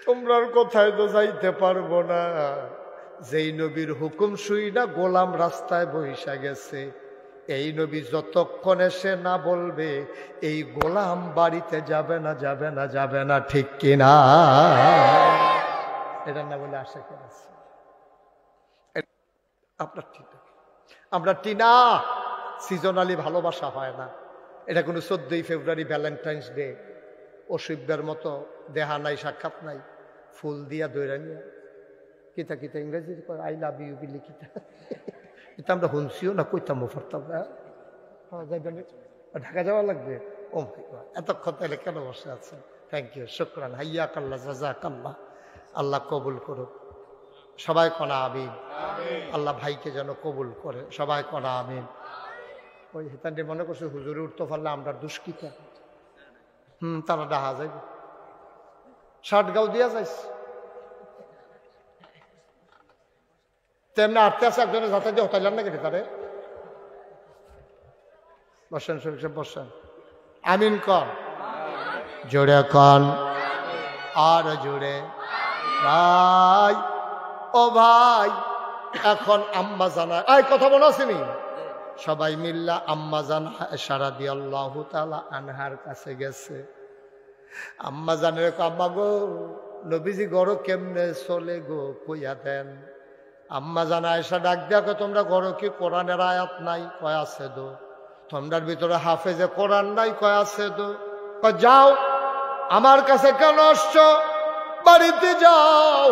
তোমরার কথায় তো যাইতে পারবো না। যেই নবীর হুকুম শুই না গোলাম রাস্তায় বইসা গেছে, এই নবী যতক্ষণ এসে না বলবে এই গোলাম বাড়িতে যাবে না, যাবে না, যাবে না, ঠিক কিনা? এটা না বলে আশা করেছি আপনার ঠিক। আমরা টিনা সিজনালি ভালোবাসা হয় না। এটা কোনো 14ই ফেব্রুয়ারি ভ্যালেন্টাইন্স ডে অসুবিধার মতো দেহা নাই, সাক্ষাৎ নাই, ফুল দিয়া দৈরা নিয়ে কিতা কিতা ইংরেজি আই লাভ ইউ বিলি কিতা, এটা আমরা শুনছিও না, কইতাম পারতাম না। ঢাকা যাওয়া লাগবে। ও এতক্ষণ তাহলে কেন বসে আছেন? থ্যাংক ইউ, শুকরান, হাইয়া কাল্লা, জাজাক আল্লাহ। আল্লাহ কবুল করুক। সবাই কনা আমিন। আল্লাহ ভাইকে যেন কবুল করে, সবাই কনা আমিন। ওই হেতান্ডে মনে করছে হুজুরে উঠতে পারলে আমরা দুষ্কৃতা। তারা ডাহা যাইবে, 60 গাও দিয়া যাইছে। তেমনি আটতে আছে একজনের যাতে দিয়ে হতাইলাম না কেটে তারে। বসেন শরীফ সাহেব, বসেন। আমিন কন, জোরে কন, আর জোরে। ভাই ও ভাই, এখন আম্মা জানা এই কথা মনে আসেনি? সবাই মিল্লা আম্মা জানা আয়েশা রাদিয়াল্লাহু তাআলা আনহার কাছে গেছে। আম্মা জানের, আম্মা গো, নবীজি গড় কেমনে চলে গো, কইয়া দেন। আম্মা জানা আয়েশা ডাক দিয়া কয়, তোমরা গড় কি কোরআনের আয়াত নাই? কয় আছে দো। তোমরার ভিতরে হাফেজে কোরআন নাই? কয় আছে দো। কয় যাও, আমার কাছে কেন আসছো? বাড়িতে যাও,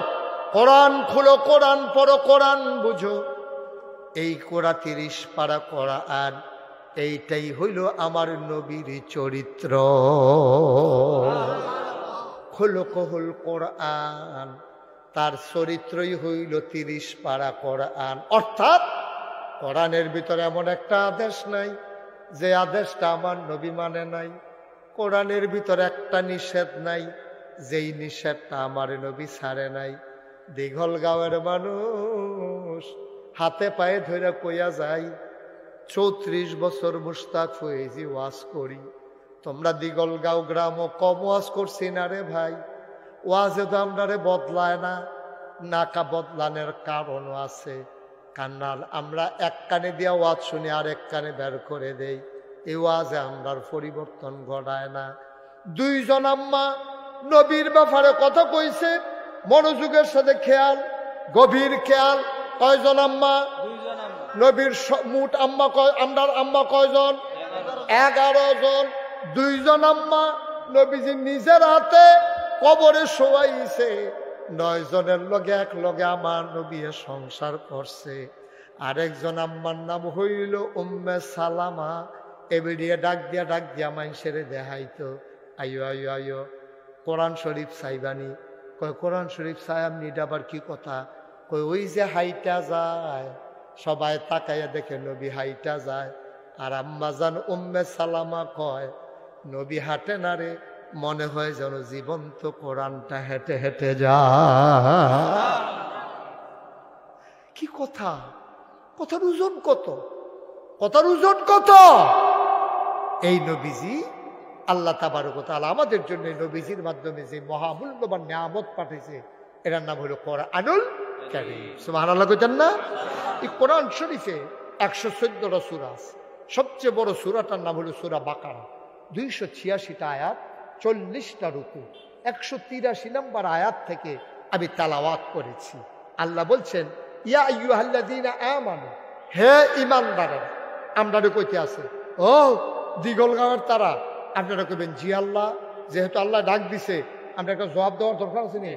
কোরআন খুলো, কোরআন পড়ো, কোরআন বুঝো। এই কোরা 30 পারা কোরআন, এইটাই হইল আমার নবীর চরিত্র। খুলুকুল কোরআন, তার চরিত্রই হইল 30 পারা কোরআন। অর্থাৎ কোরআনের ভিতরে এমন একটা আদেশ নাই যে আদেশটা আমার নবী মানে নাই। কোরআনের ভিতরে একটা নিষেধ নাই যেই নিষেধটা আমার নবী ছাড়ে নাই। দীঘলগাঁওয়ের মানুষ হাতে পায়ে ধরে কইয়া যায়, 34 বছর মুশতাক ফয়েজি ওয়াজ করি, তোমরা দিগলগাঁও গ্রাম কম ওয়াজ করছি না রে ভাই, ওয়াজে তো আমরা রে বদলায় না, নাকা বদলানোর কারণও আছে। কান্নাল আমরা এক কানে দিয়া ওয়াজ শুনি আর এক কানে বের করে দেই, এই ওয়াজে আমরার পরিবর্তন ঘটায় না। দুইজন আম্মা নবীর ব্যাপারে কথা কইছে, মনোযোগের সাথে খেয়াল, গভীর খেয়াল। কয়জন আম্মা? নবীর মোট আম্মা আমরার আম্মা কয়জন? 11 জন। দুইজন আম্মা নবীজি নিজের হাতে কবরে শোয়াইছে। 9 জনের লগে এক লগে আমার নবী সংসার করছে। আরেকজন আম্মার নাম হইল উম্মে সালামা। এবিডিয়ে ডাক দিয়া মানুষের দেখাইতো, আইও আইও আইও কোরআন শরীফ চাইবানি। কয় কোরআন শরীফ চাই আপনি, এটা আবার কি কথা? কই ওই যে হাইটা যায়, সবাই তাকাইয়া দেখে নবী হাইটা যায়। আর আম্মাজান উম্মে সালামা কয় নবী হাঁটে না রে, মনে হয় যেন জীবন্ত কোরআনটা হেঁটে হেঁটে যায়। কি কথা! কথার ওজন কত, কথার ওজন কত! এই নবীজি আল্লাহ তাবারক ওয়া তাআলা আমাদের জন্য নবীজির মাধ্যমে যে মহামূল্যবান নিয়ামত পাঠিয়েছে, এটার নাম হলো কোরআনুল কারীম। সুবহানাল্লাহ কইতেন না? এই কোরআন শরীফে 114টা সূরা আছে। সবচেয়ে বড় সূরাটার নাম হলো সূরা বাকারা। 286টা আয়াত, 40টা রুকু। 183 নম্বর আয়াত থেকে আমি তেলাওয়াত করেছি। আল্লাহ বলছেন, ইয়া আইয়ুহাল্লাযীনা আমানু, হে ঈমানদারেরা। আমরারে কইতে আছে, ও দিগলগাঁওয়ের তারা। আপনারা কইবেন জি আল্লাহ, যেহেতু আল্লাহ ডাক দিছে আমরা একটা জবাব দেওয়ার দরকার আছে নি?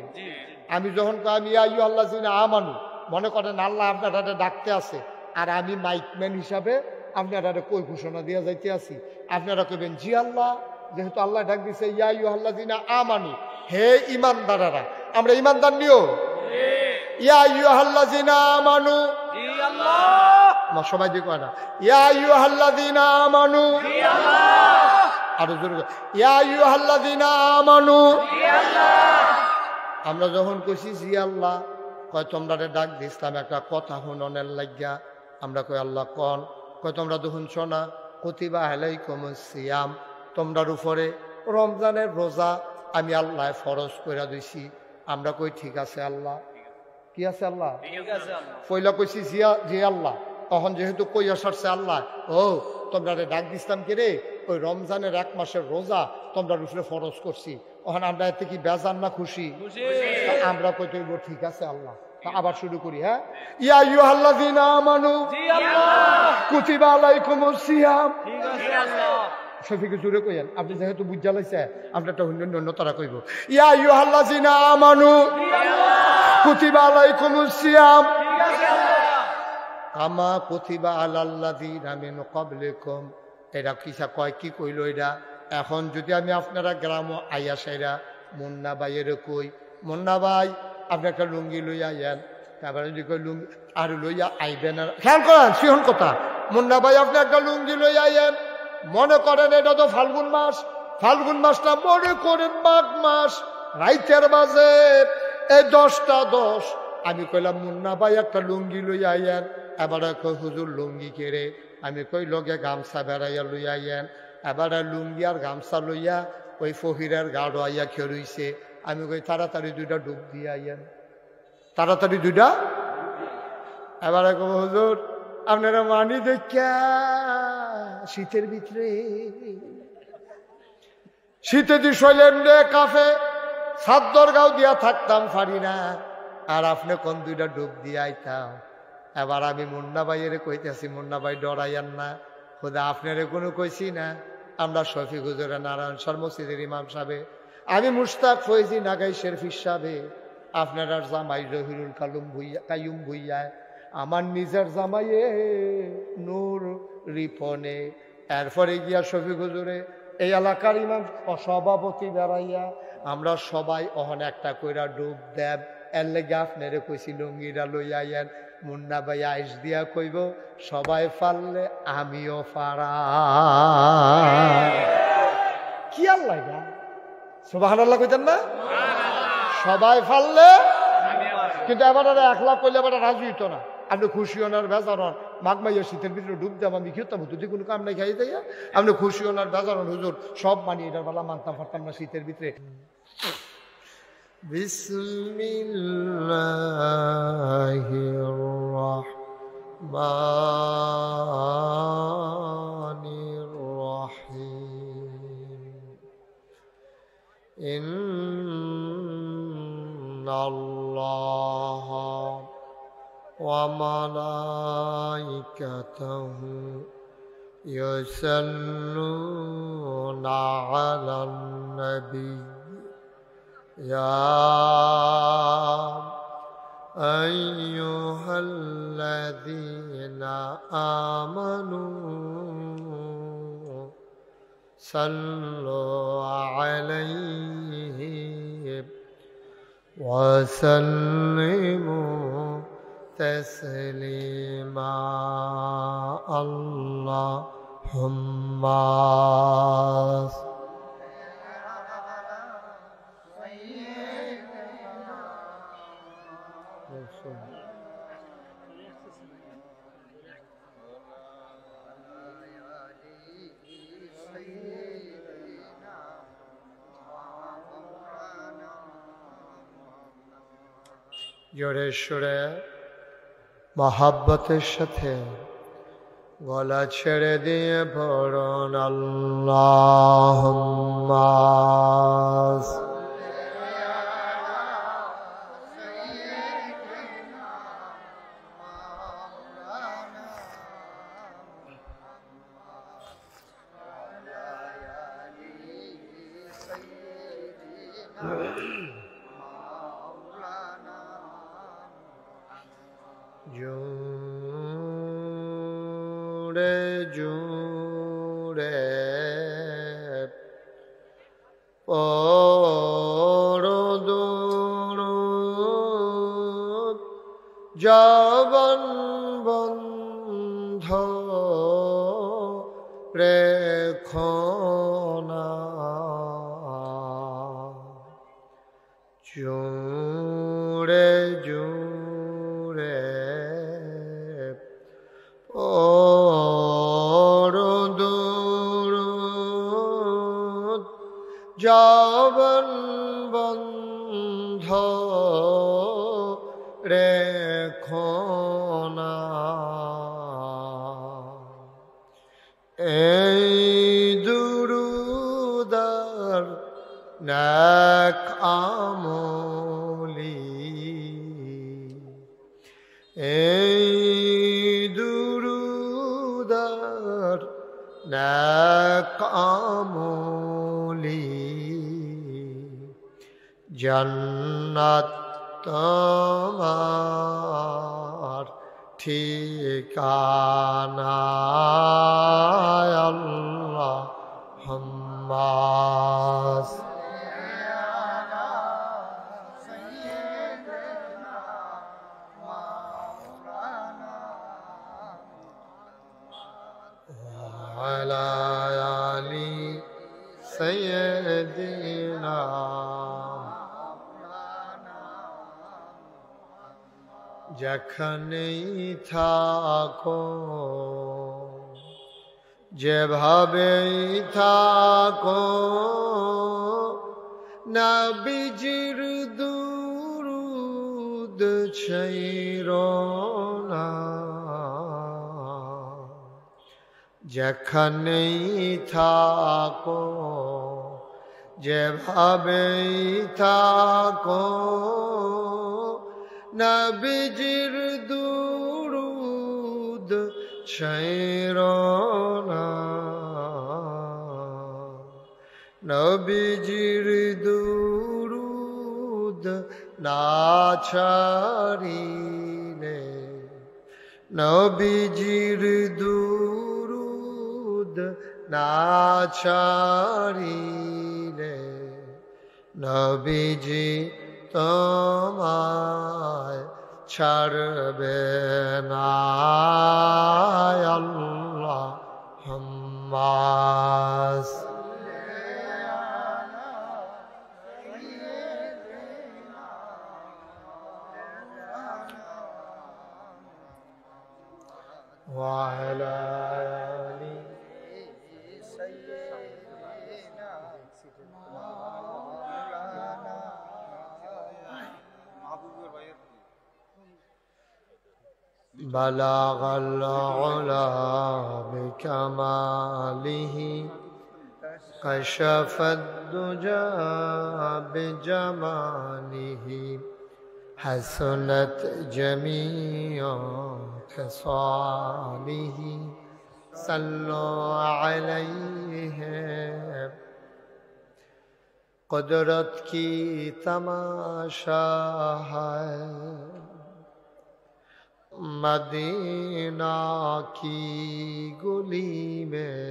আমি যখন আমি ইয়া আইয়ুহাল্লাযীনা আমানু, মনে করেন আল্লাহ আপনারা ডাকতে আছে, আর আমি মাইকম্যান হিসাবে আপনারা কই ঘোষণা দিয়া যাইতে আছি। আপনারা কইবেন জি আল্লাহ, যেহেতু আল্লাহ ডাক দিছে ইয়া আইয়ুহাল্লাযীনা আমানু, হে ঈমানদারেরা। আমরা ঈমানদার নিও, ইয়া আইয়ুহাল্লাযীনা আমানু, জি আল্লাহ। সবাই দিয়ে কয় না ইয়া আইয়ুহাল্লাযীনা আমানু, জি আল্লাহ। আরো জোরে ইয়া আইয়ুহাল্লাযীনা আমানু, জি আল্লাহ। আমরা যখন কইছি জি আল্লাহ, কয় তোমরা ডাক দিছিলাম একটা কথা শুননের লাগিয়া। আমরা কই আল্লাহ কোন? কয় তোমরা তো শুনছো না, কুতিবা আলাইকুমুস সিয়াম, তোমরার উপরে রমজানের রোজা আমি আল্লাহ ফরজ কইরা দিছি। আমরা কই ঠিক আছে আল্লাহ। কি আছে আল্লাহ? পয়লা কইছি জি আল্লাহ। তখন যেহেতু কইয়া সারছে আল্লাহ, ও তোমরা ডাক দিছিলাম কে রে, ওই রমজানের 1 মাসের রোজা তোমরা উপরে ফরজ করছি। ওখানে আমরা এতে কি বেজান না খুশি? আমরা কই তৈব ঠিক আছে আল্লাহ। আবার শুরু করি, হ্যাঁ। ইয়া আইয়ুহাল্লাযীনা আমানু, জি আল্লাহ। কুতিবা আলাইকুমুস সিয়াম, ঠিক আছে আল্লাহ। শফিকে জুড়ে কইেন, আপনি যেহেতু বুঝা লাইছে আমরা একটা অন্য তারা কইব, ইয়া আইয়ুহাল্লাযীনা আমানু, জি আল্লাহ। কুতিবা আলাইকুমুস সিয়াম, ঠিক আছে আল্লাহ। কামা কুতিবা আলাল্লাযীনা মিন ক্বাবলিকুম। এটা কিসা কয়, কি কইল এটা? এখন যদি আমি আপনারা গ্রাম আইয়া সাইরা মুন্না ভাইয়ের কই, মুন্না ভাই আপনি একটা লুঙ্গি লইয়া আইয়েন, তারপরে যদি কই লুঙ্গি আর লইয়া আইবেন, আর খেয়াল করেন সিহন কথা, মুন্না ভাই আপনি একটা লুঙ্গি লইয়া আইয়েন। মনে করেন এটা তো ফাল্গুন মাস, ফাল্গুন মাসটা মনে করেন মাঘ মাস, রাইতের বাজে এই 10টা 10। আমি কইলাম মুন্না ভাই একটা লুঙ্গি লইয়া আইয়েন। এবার কই হুজুর লুঙ্গি কেড়ে? আমি কই লগে গামছা বেড়াইয়া লইয়া আইয়েন। এবার লুঙ্গি আর গামছা লইয়া ওই ফহিরের গাড়ো আইয়া খেরইছে। আমি কই তাড়াতাড়ি 2টা ডুব দিয়ে আইয়েন, তাড়াতাড়ি 2টা। এবারে কব হুজুর আপনারা মানি দেখা শীতের ভিতরে, শীতে দি শৈলেন রে কাফে সাদ্দর গাও দিয়া থাকতাম পারি না, আর আপনি কোন 2টা ডুব দিয়ে আইতাম। এবার আমি মুন্না ভাইয়ের কইতেছি, মুন্না ভাই ডরাইয়ান না, খোদা আপনারে কোনো কইছি না। আমরা শফিক হুজুরে নারায়ণ সর মসজিদের ইমাম সাহেব, আমি মুশতাক ফৈজি নাগাই শেরফি সাহেব, আপনার জামাই জহিরুল কাইয়ুম ভুইয়া, আমার নিজের জামাইয়ে নূর রিপনে। এরপরে গিয়া শফিক হুজুরে এই এলাকার ইমাম সভাপতি বেড়াইয়া, আমরা সবাই অহন একটা কইরা ডুব দেব। এর লেগে আপনারে কইছি লুঙ্গিরা লইয়া আইয়েন। মুন্না ভাই আইস দিয়া কইব সবাই পারলে আমিও পারা। কি আল্লাহ না সুবহানাল্লাহ কইতেন না? সবাই পারলে, কিন্তু এবার 1 লাখ কইলে এবার রাজি হইতো না। আপনি খুশি হনার বেজারন মাঘ মাইয়া শীতের ভিতরে ডুব দেব আমি খেতাম হতো যে কোনো কাম নাই খাই দেয়া আপনি খুশি হনার বেজারন হুজুর সব মানি এটার বেলা মানতাম পারতাম না শীতের ভিতরে বিসমিল্লাহির রাহমানির রাহিম ইন্নাল্লাহা ওয়া মালাইকাতাহু ইউসাল্লুনা আলান নবী يا أيها الذين آمنوا صلوا عليه وسلموا تسليما اللهم জোরে সুরে মহাব্বতের সাথে গলা ছেড়ে দিয়ে পড়ুন আল্লাহুম্মা জোরে জোরে পরদুরুদ জবান বন্ধ রেখো না জোরে জোরে পরদুরুদ জবান বন্ধ রেখো না এই দুরুদার নেক আমলি এই দুরুদার নেক আমলি জান্নাত তোমার ঠিকানা আল্লাহুম্মা وعلى آل سيدنا যেখানেই থাকো যেভাবেই থাকো নবীজির দুরুদ ছাইরো না যেখানেই থাকো যেভাবেই থাকো নবীজির দুরুদ ছাইরো না নবীজির দুরুদ না ছাড়িলে নবীজির দুরুদ না ছাড়িলে নবীজি তোমায় ছাড়বে না আল্লাহুম্মা وعلى آل سيدنا مولانا মাহবুবের ভাইয়ের بلغ العلا بكماله كشف الدجى بجماله حسنت جميع خصاله صلوا عليه قدرت کی تماشا ہے مدینہ کی گلی میں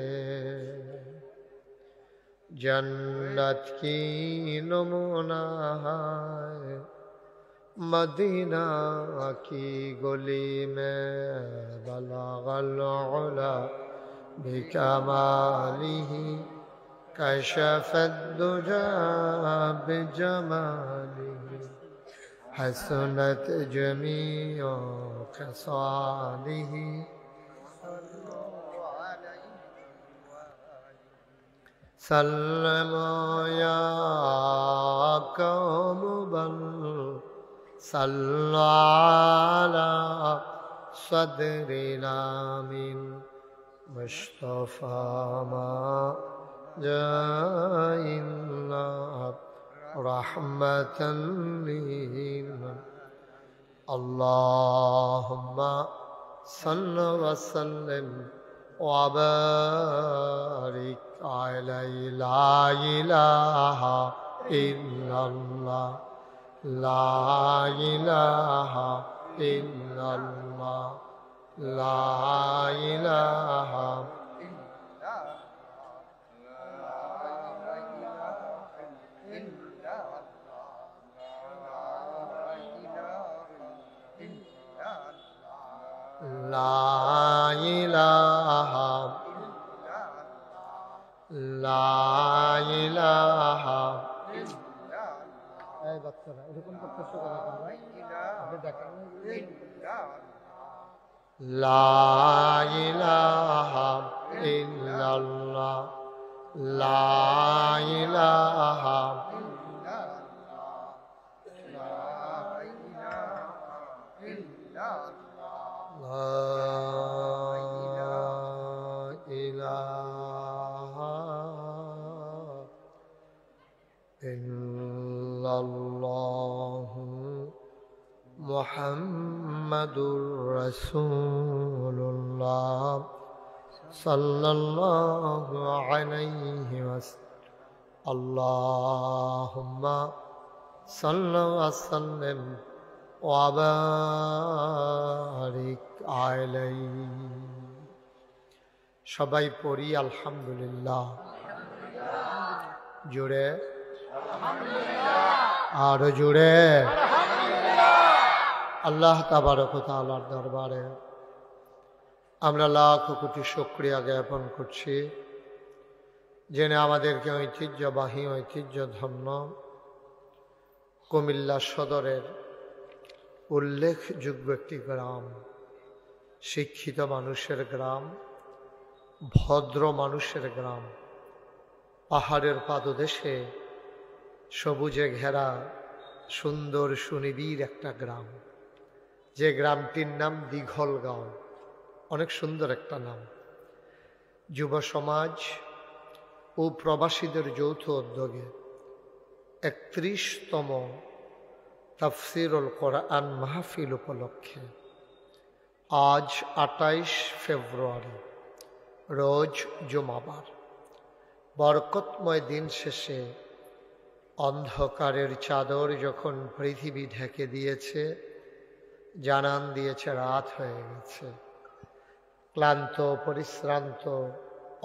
جنت کی نمونہ ہے مدینہ کی گلی میں بلغ العلا بکمالہ کشف الدجى بجماله حسنت جميع خصاله سلموا يا قوم بل صلوا على صدرنا من مصطفى ما جاءنا رحمة للعالمين اللهم صل وسلم وبارك عليه لا إله إلا الله لا إله إلا الله لا إله لا إله لا إله এই বাচ্চারা এরকম করতে করা আপনি দেখেন লা ইলাহা ইল্লাল্লাহ লা ইলাহা মুহাম্মাদুর রাসূলুল্লাহ সাল্লাল্লাহু আলাইহি ওয়াসাল্লাম আল্লাহুম্মা সাল্লি ওয়া সাল্লিম ওয়া বারিক আলাইহি সবাই পড়ি আলহামদুলিল্লাহ জোরে আর জোরে আল্লাহ তাবারক ওয়া তাআলার দরবারে আমরা লাখ কোটি শুকরিয়া জ্ঞাপন করছি যিনি আমাদেরকে ঐতিহ্যবাহী ঐতিহ্যধন্য কুমিল্লা সদরের উল্লেখযোগ্য একটি গ্রাম, শিক্ষিত মানুষের গ্রাম, ভদ্র মানুষের গ্রাম, পাহাড়ের পাদদেশে সবুজে ঘেরা সুন্দর সুনিবিড় একটা গ্রাম, যে গ্রামটির নাম দীঘলগাঁও। অনেক সুন্দর একটা নাম। যুব সমাজ ও প্রবাসীদের যৌথ উদ্যোগে ৩১তম তাফসীরুল কোরআন মাহফিল উপলক্ষে আজ ২৮ ফেব্রুয়ারি রোজ জুমাবার বরকতময় দিন শেষে অন্ধকারের চাদর যখন পৃথিবী ঢেকে দিয়েছে, জানান দিয়েছে রাত হয়ে গেছে। ক্লান্ত, পরিশ্রান্ত,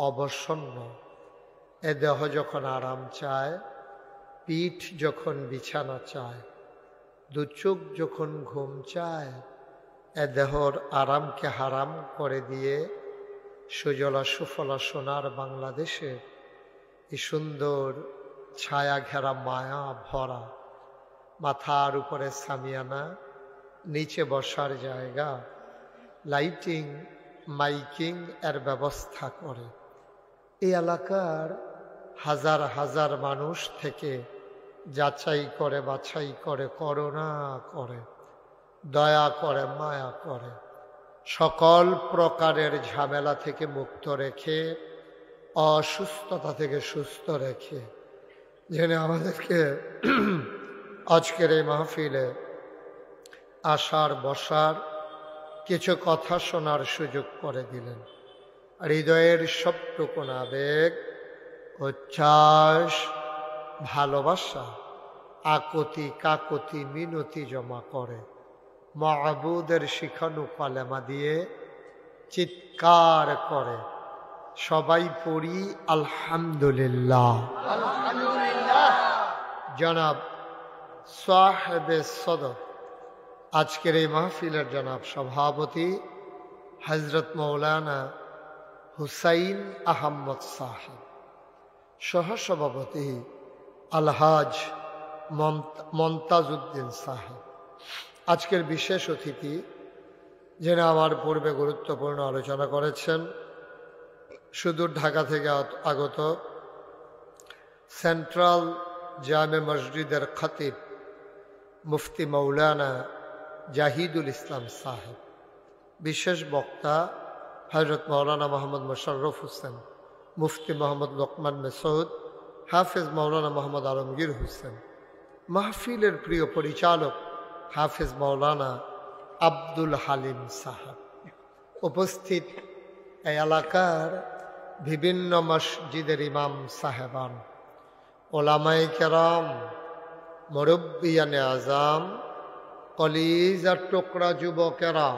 অবসন্ন এ দেহ যখন আরাম চায়, পিঠ যখন বিছানা চায়, দু চোখ যখন ঘুম চায়, এ দেহর আরামকে হারাম করে দিয়ে সুজলা সুফলা সোনার বাংলাদেশে এই সুন্দর ছায়া ঘেরা মায়া ভরা, মাথার উপরে সামিয়ানা, নিচে বসার জায়গা, লাইটিং, মাইকিং এর ব্যবস্থা করে। এই এলাকার হাজার হাজার মানুষ থেকে যাচাই করে, বাছাই করে, করুণা করে, দয়া করে, মায়া করে, সকল প্রকারের ঝামেলা থেকে মুক্ত রেখে, অসুস্থতা থেকে সুস্থ রেখে, যিনি আমাদেরকে আজকের এই মাহফিলে আসার বসার কিছু কথা শোনার সুযোগ করে দিলেন। হৃদয়ের সবটুকুন আবেগ, উচ্ছ্বাস, ভালোবাসা, আকুতি কাকুতি মিনতি জমা করে মাবুদের শিখানো কালেমা দিয়ে চিৎকার করে সবাই পড়ি আলহামদুলিল্লাহ। জনাব সাহেবে সদর, আজকের এই মাহফিলের জনাব সভাপতি হযরত মৌলানা হুসাইন আহমদ সাহেব, সহসভাপতি আলহাজ মমতাজউদ্দিন সাহেব, আজকের বিশেষ অতিথি যিনি আমার পূর্বে গুরুত্বপূর্ণ আলোচনা করেছেন, সুদূর ঢাকা থেকে আগত সেন্ট্রাল জামে মসজিদের খতিব মুফতি মৌলানা জাহিদুল ইসলাম সাহেব, বিশেষ বক্তা হযরত মৌলানা মোহাম্মদ মোশাররফ হোসেন, মুফতি মোহাম্মদ লোকমান মেসউদ, হাফেজ মৌলানা মোহাম্মদ আলমগীর হোসেন, মাহফিলের প্রিয় পরিচালক হাফেজ মৌলানা আব্দুল হালিম সাহেব, উপস্থিত এই এলাকার বিভিন্ন মসজিদের ইমাম সাহেবান, ওলামায়ে কেরাম, মুরব্বিয়ানে আজম, কলিজার টুকরা যুবকেরা,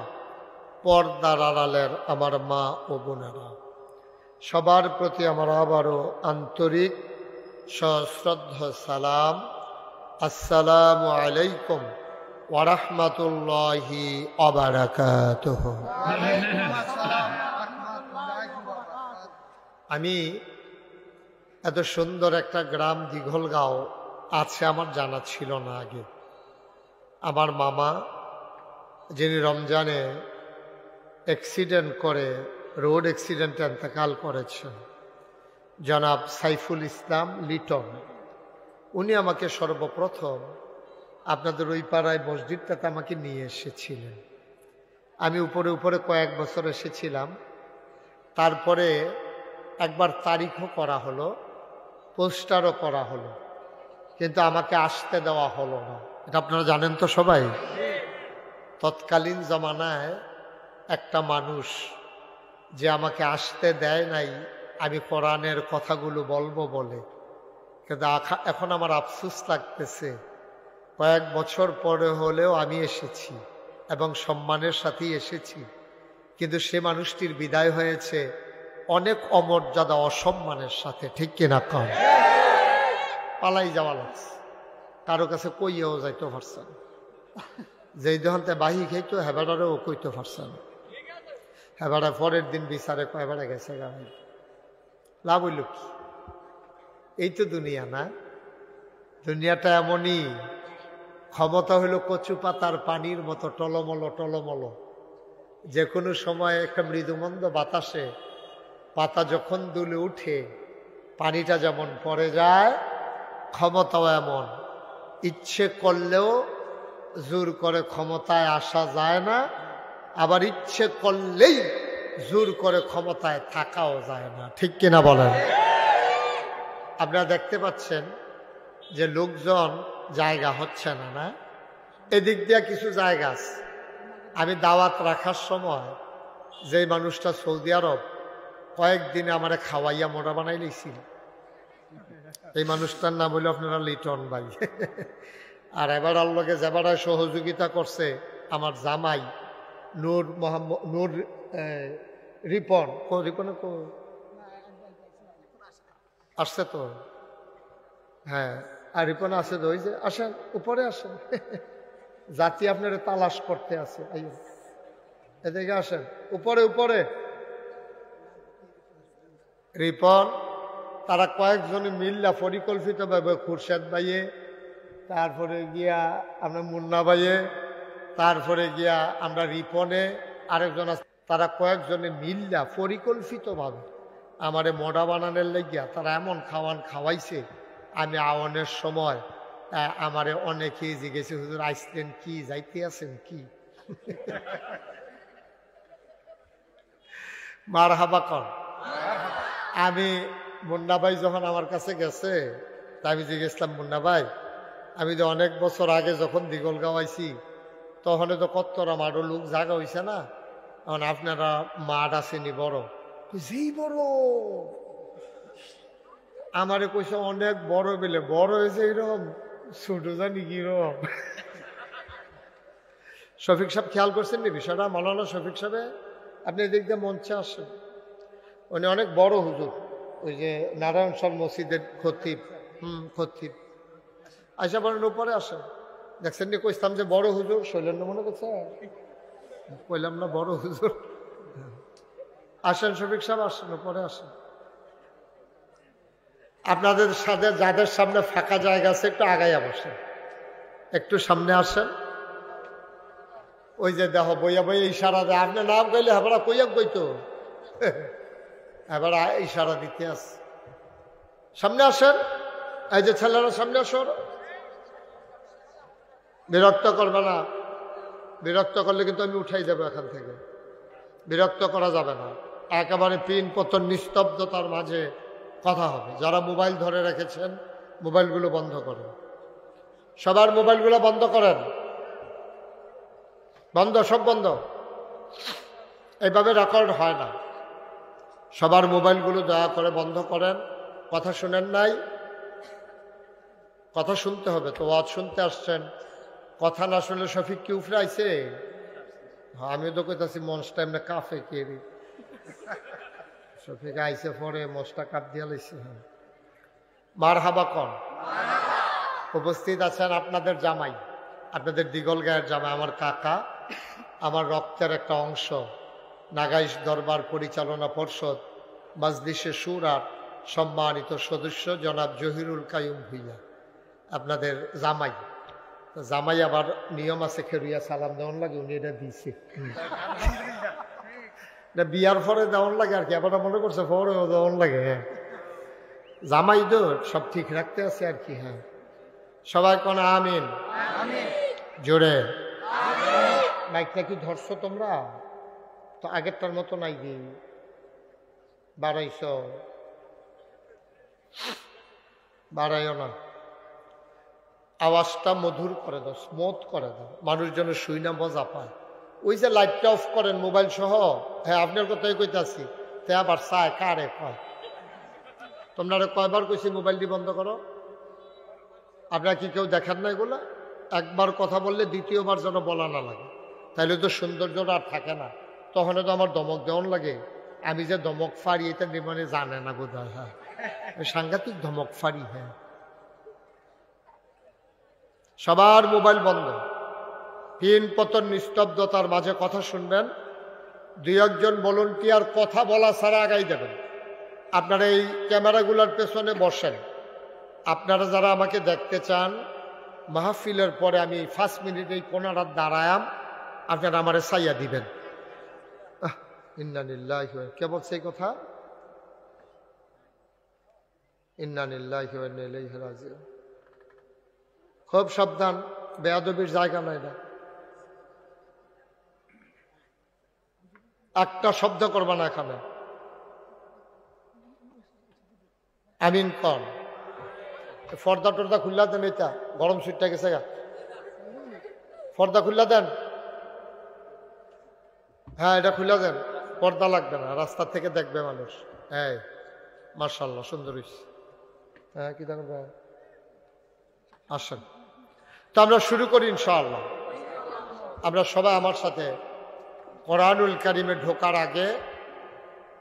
পর্দার আড়ালের আমার মা ও বোনেরা, সবার প্রতি আমার আবারও আন্তরিক সশ্রদ্ধ সালাম। আসসালামু আলাইকুম ওয়া রাহমাতুল্লাহি ওয়া বারাকাতুহু। আমি এত সুন্দর একটা গ্রাম দিঘলগাঁও আছে আমার জানা ছিল না আগে। আমার মামা যিনি রমজানে অ্যাক্সিডেন্ট করে, রোড অ্যাক্সিডেন্টে ইন্তেকাল করেছেন, জনাব সাইফুল ইসলাম লিটন, উনি আমাকে সর্বপ্রথম আপনাদের ওই পাড়ায় মসজিদটাতে আমাকে নিয়ে এসেছিলেন। আমি উপরে উপরে কয়েক বছর এসেছিলাম, তারপরে একবার তারিখও করা হলো, পোস্টারও করা হলো, কিন্তু আমাকে আসতে দেওয়া হলো না। এটা আপনারা জানেন তো সবাই। তৎকালীন জমানায় একটা মানুষ যে আমাকে আসতে দেয় নাই আমি কোরআনের কথাগুলো বলবো বলে, কিন্তু এখন আমার আফসোস লাগতেছে, কয়েক বছর পরে হলেও আমি এসেছি এবং সম্মানের সাথেই এসেছি, কিন্তু সে মানুষটির বিদায় হয়েছে অনেক অমর্যাদা অসম্মানের সাথে, ঠিক কিনা কম? পালাই যাওয়া লাগছে, কারো কাছে কইয়াও যাইতে পারছেন, যেই দহন্তে বাহি খাইতো হেবাডারেও কইতে পারছেন, হেবাডা পরের দিন বিচারে কয়বারে গেছে গাই, লাভ হইল কি? এই তো দুনিয়া না? দুনিয়াটা এমনই, ক্ষমতা হইল কচু পাতার পানির মতো টলমল টলমল, যে কোনো সময় একটা মৃদুমন্দ বাতাসে পাতা যখন দুলে উঠে পানিটা যেমন পড়ে যায়, ক্ষমতাও এমন, ইচ্ছে করলেও জোর করে ক্ষমতায় আসা যায় না, আবার ইচ্ছে করলেই জোর করে ক্ষমতায় থাকাও যায় না, ঠিক কিনা বলেন? আপনারা দেখতে পাচ্ছেন যে লোকজন জায়গা হচ্ছে না, না? এদিক দিয়ে কিছু জায়গা আছে। আমি দাওয়াত রাখার সময় যে মানুষটা সৌদি আরব কয়েকদিনে আমারে খাওয়াইয়া মোড়া বানাই লইছিল, এই মানুষটার নাম হইল আপনারা লিটন ভাই। আর এবার আল্লাহকে যেবারায় সহযোগিতা করছে আমার জামাই নূর মোহাম্মদ, নূর রিপন, রিপনে আসছে তো, হ্যাঁ, আর রিপন আছে তো, ওই যে আসেন উপরে আসেন, জাতি আপনার তালাশ করতে আছে, এদিকে আসেন উপরে উপরে। রিপন তারা কয়েকজনে মিল্লা পরিকল্পিতভাবে খুরশেদ ভাইয়ে, তারপরে গিয়া আমরা মুন্না ভাইয়ে, তারপরে গিয়া আমরা রিপনে, আরেকজন আছে তারা কয়েকজনে মিল্লা পরিকল্পিতভাবে আমারে মোড়া বানানোর লাগিয়া তারা এমন খাওয়াইছে, আমি আওয়ানের সময় আমারে অনেকেই জিজ্ঞেসে, হুজুর আইসলেন কি, যাইতে আছেন কি? মারহাবা কর। আমি মুন্না ভাই যখন আমার কাছে গেছে, তা আমি জিজ্ঞেসলাম, মুন্না ভাই আমি তো অনেক বছর আগে যখন দিগলগাঁও আইছি তখন তো কত্তরা মাঠও লোক জাগা হইছে না, এখন আপনারা মাঠ আসেনি বড়? যেই বড় আমারে কইছে অনেক বড় বেলে, বড় হয়েছে এরকম, ছোট জানি কিরকম। শফিক সাহেব খেয়াল করছেন নি বিষয়টা? মাওলানা শফিক সাহেব, আপনি এদিক দিয়ে মঞ্চে আসেন, উনি অনেক বড় হুজুর, ওই যে নারায়ণ সর মসজিদের খতিব। খতিব আইসা বলেন উপরে আসেন। দেখছেন নি কইতাম যে বড় হুজুর, শৈলেন না মনে করছে? কইলাম না বড় হুজুর? আসেন শফিক সাহেব, আসেন উপরে আসেন। আপনাদের সাথে যাদের সামনে ফাঁকা জায়গা আছে একটু আগাইয়া বসেন, একটু সামনে আসেন। ওই যে দেখো বইয়া বইয়া ইশারা দেয়, আপনি নাম কইলে এবার কইয়া কইতো, এবার ইশারা দিতে আস। সামনে আসেন, এই যে ছেলেরা সামনে আসো। বিরক্ত করবে না, বিরক্ত করলে কিন্তু আমি উঠাই দেবো এখান থেকে। বিরক্ত করা যাবে না, একেবারে পিন পতন নিস্তব্ধতার মাঝে কথা হবে। যারা মোবাইল ধরে রেখেছেন মোবাইলগুলো বন্ধ করেন, সবার মোবাইলগুলো বন্ধ করেন, বন্ধ, সব বন্ধ। এইভাবে রেকর্ড হয় না। সবার মোবাইলগুলো দয়া করে বন্ধ করেন। কথা শুনেন নাই? কথা শুনতে হবে তো, ওয়াজ শুনতে আসছেন, কথা না শুনলে শফিক কি উফরে আইছে? আমিও তো কইতাছি মঞ্চটা এমনি কাফে কে রে, শফিক আইসে পরে মঞ্চটা কাপ দিয়া লাইছে। মারহাবা কন। উপস্থিত আছেন আপনাদের জামাই, আপনাদের দিগলগাঁয়ের জামাই, আমার কাকা, আমার রক্তের একটা অংশ, নাগাইশ দরবার পরিচালনা পর্ষদ মাজলিসে শুরার সম্মানিত সদস্য জনাব জহিরুল কাইয়ুম ভুইয়া, আপনাদের জামাই। জামাই আবার নিয়ম আছে, খেরুইয়া সালাম দেওয়ান লাগে, উনি এটা দিয়েছে। বিয়ার পরে দেওয়ান লাগে আর কি, আবার মনে করছে পরেও দেওয়ান লাগে। হ্যাঁ, জামাই তো সব ঠিক রাখতে আছে আর কি। হ্যাঁ, সবাই কোন আমিন জোরে। মাইকটা কি ধরছো তোমরা? তো আগেরটার মতো নাই কি বাড়াইছ? বাড়াইও না, আওয়াজটা মধুর করে দাও, স্মুথ করে দাও, মানুষ যেন শুই না মজা পায়। ওই যে লাইটটা অফ করেন মোবাইল সহ। হ্যাঁ, আপনার কথাই কইতাছি, তে আবার চায় কারে কয়? তোমরা কয়বার কইছি মোবাইলটি বন্ধ করো? আপনারা কি কেউ দেখেন না এগুলা? একবার কথা বললে দ্বিতীয়বার যেন বলা না লাগে, তাইলে তো সৌন্দর্যটা আর থাকে না। তখন তো আমার দমক দেওয়ান লাগে। আমি যে দমক ফাড়ি এটা মানে জানে না বোধ হয়। হ্যাঁ, সাংঘাতিক ধমক ফাড়ি। হ্যাঁ, সবার মোবাইল বন্ধ, পিন পতন নিস্তব্ধতার মাঝে কথা শুনবেন। দুই একজন ভলান্টিয়ার কথা বলা ছাড়া আগাই দেবেন। আপনারা এই ক্যামেরাগুলোর পেছনে বসেন। আপনারা যারা আমাকে দেখতে চান, মাহফিলের পরে আমি 5 মিনিট এই কোনারাত দাঁড়ায়াম, আপনারা আমারে চাইয়া দিবেন। ইন্না লিল্লাহি ওয়া কে বলছে এই কথা? ইন্না লিল্লাহি ওয়া ইন্না ইলাইহি রাজিউন। খুব সাবধান, বেয়াদবির জায়গা নাই না। একটা শব্দ করবা না এখানে। আমিন কন। পর্দা টর্দা খুল্লা দেন, এটা গরম সুইটটা গেছে গা, পর্দা খুল্লা দেন। হ্যাঁ, এটা খুলে দেন, পর্দা লাগবে না, রাস্তা থেকে দেখবে মানুষ। হ্যাঁ, মাশাআল্লাহ, সুন্দর হইছে। হ্যাঁ, কি দেখবে? আসেন তো আমরা শুরু করি ইনশাআল্লাহ। আমরা সবাই আমার সাথে কোরআনুল কারিমে ঢোকার আগে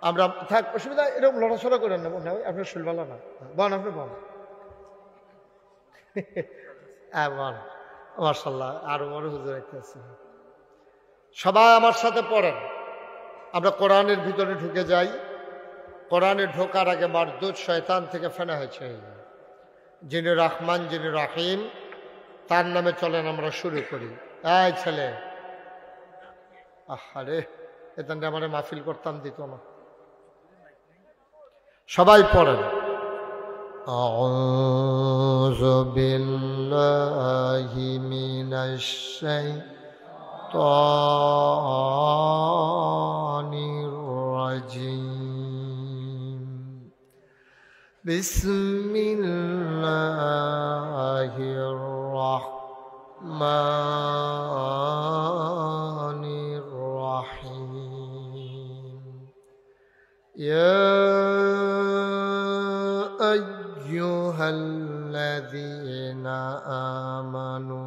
আমরা থাক, অসুবিধা এরকম লড়াচড়া করেন না, মনে হয় আপনার শুনবেলা না। বন, আপনি বন। হ্যাঁ, বন। মাশাআল্লাহ, আরো বড় হুজুর আছে। সবাই আমার সাথে পড়েন। আমরা কোরআনের ভিতরে ঢুকে যাই। কোরআনে ঢোকার আগে মারদুদ শয়তান থেকে ফেনা হয়েছে। যিনি রহমান, যিনি রাহিম, তার নামে চলেন আমরা শুরু করি। এই ছেলে, আহারে এখান আমার মাহফিল করতাম দিত না। সবাই পড়েন আউযু বিল্লাহি মিনাশ শাইতানির রাজিম বিসমিল্লাহির রাহমানির রাহিম ইয়া আইয়ুহাল্লাযীনা আমানু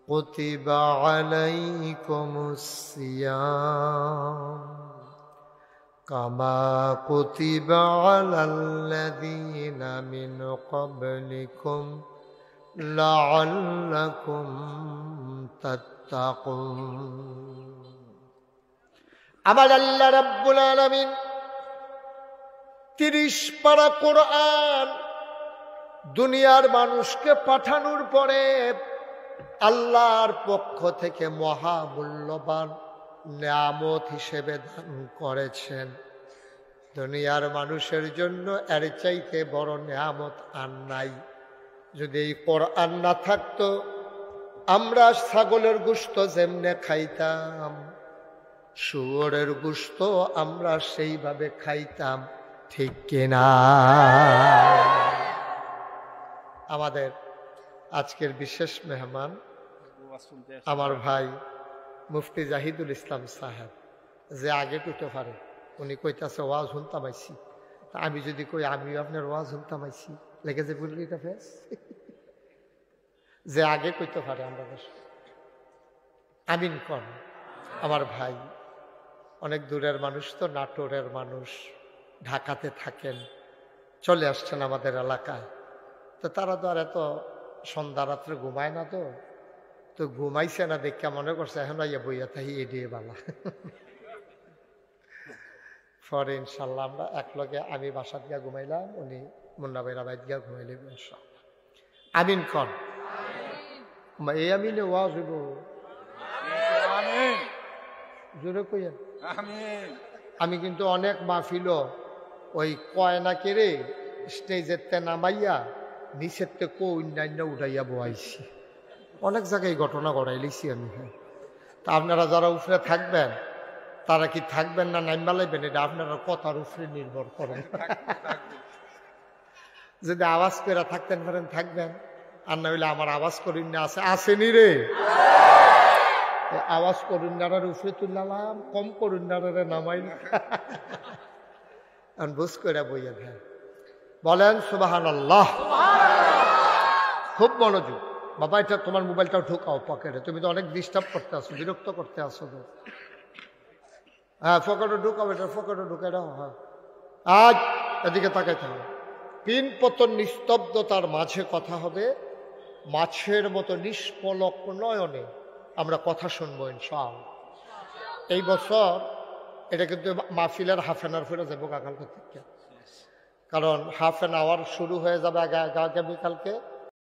কুতিবা আলাইকুমুস সিয়াম কামা কুতিবা আলাল্লাযীনা মিন ক্বাবলিকুম লাআল্লাকুম তাত্তাকুন। আমার আল্লাহ রাব্বুল আলামিন 30 পারা কোরআন দুনিয়ার মানুষকে পাঠানোর পরে আল্লাহর পক্ষ থেকে মহামূল্যবান নিয়ামত হিসেবে দান করেছেন। দুনিয়ার মানুষের জন্য এর চাইতে বড় নিয়ামত আর নাই। যদি এই কোরআন না থাকতো আমরা ছাগলের গোশত যেমনে খাইতাম, শুয়োরের গোশত আমরা সেইভাবে খাইতাম, ঠিক কিনা? আমাদের আজকের বিশেষ মেহমান আমার ভাই মুফতি জাহিদুল ইসলাম সাহেব, যে আগে কইতে পারে উনি কইতাছে ওয়াজ শুনতাম আইছি। আমি যদি কই আমি আপনার ওয়াজ শুনতাম আইছি, লেগে যে বললি এটা ফেস যে আগে কইতে পারে আমরা আমিন কন। আমার ভাই অনেক দূরের মানুষ, তো নাটোরের মানুষ, ঢাকাতে থাকেন, চলে আসছেন আমাদের এলাকায়। তো তারা তো আর এত সন্ধ্যা রাত্রে ঘুমায় না, তো ঘুমাইছে না দেখে মনে করছে এখন আইয়া বইয়া থাকি এডিয়ে বালা। পরে ইনশাল্লাহ আমরা একলগে আমি বাসা দিয়া ঘুমাইলাম, উনি মুন্না ভাইরা বাইর দিয়া ঘুমাইলেন ইনশাল্লাহ। আমিন কন। এই আমিনে ওয়াজ হইব জোরে কইয়া। আমি কিন্তু অনেক মাহফিল ওই কয়না কেড়ে স্টেজের তে নামাইয়া নিচের তে অন্যান্য উঠাইয়া বয়াইছি, অনেক জায়গায় ঘটনা ঘটাই লিছি আমি। হ্যাঁ, তা আপনারা যারা উপরে থাকবেন তারা কি থাকবেন না নাইমা লাইবেন, এটা আপনারা কথার উপরে নির্ভর করেন। যদি আওয়াজ করে থাকতেন পারেন থাকবেন, আর না হইলে আমার আওয়াজ করিন না আছে আসেনি রে, আওয়াজ করুন নারার উপরে তুললাম, কম করুন নারারে নামাই বুঝ করে বইয়া। হ্যাঁ বলেন সুবহানাল্লাহ। খুব মনোযোগ বাবা, এটা তোমার মোবাইলটাও ঢুকাও পকেটে, তুমি তো অনেক ডিস্টার্ব করতে আসো, বিরক্ত করতে আসো তো। হ্যাঁ পকেটে ঢুকাও, এটা পকেটে ঢুকে দাও। হ্যাঁ আজ এদিকে তাকাইতে হবে। পিন পতন নিস্তব্ধতার মাঝে কথা হবে, মাছের মতো নিষ্পলক নয়নে আমরা কথা শুনবো ইনশাআল্লাহ। এই বছর এটা কিন্তু মাহফিলের হাফ অ্যান আওয়ার ফিরে যাবো কালকে থেকে, কারণ হাফ অ্যান আওয়ার শুরু হয়ে যাবে আগামীকালকে,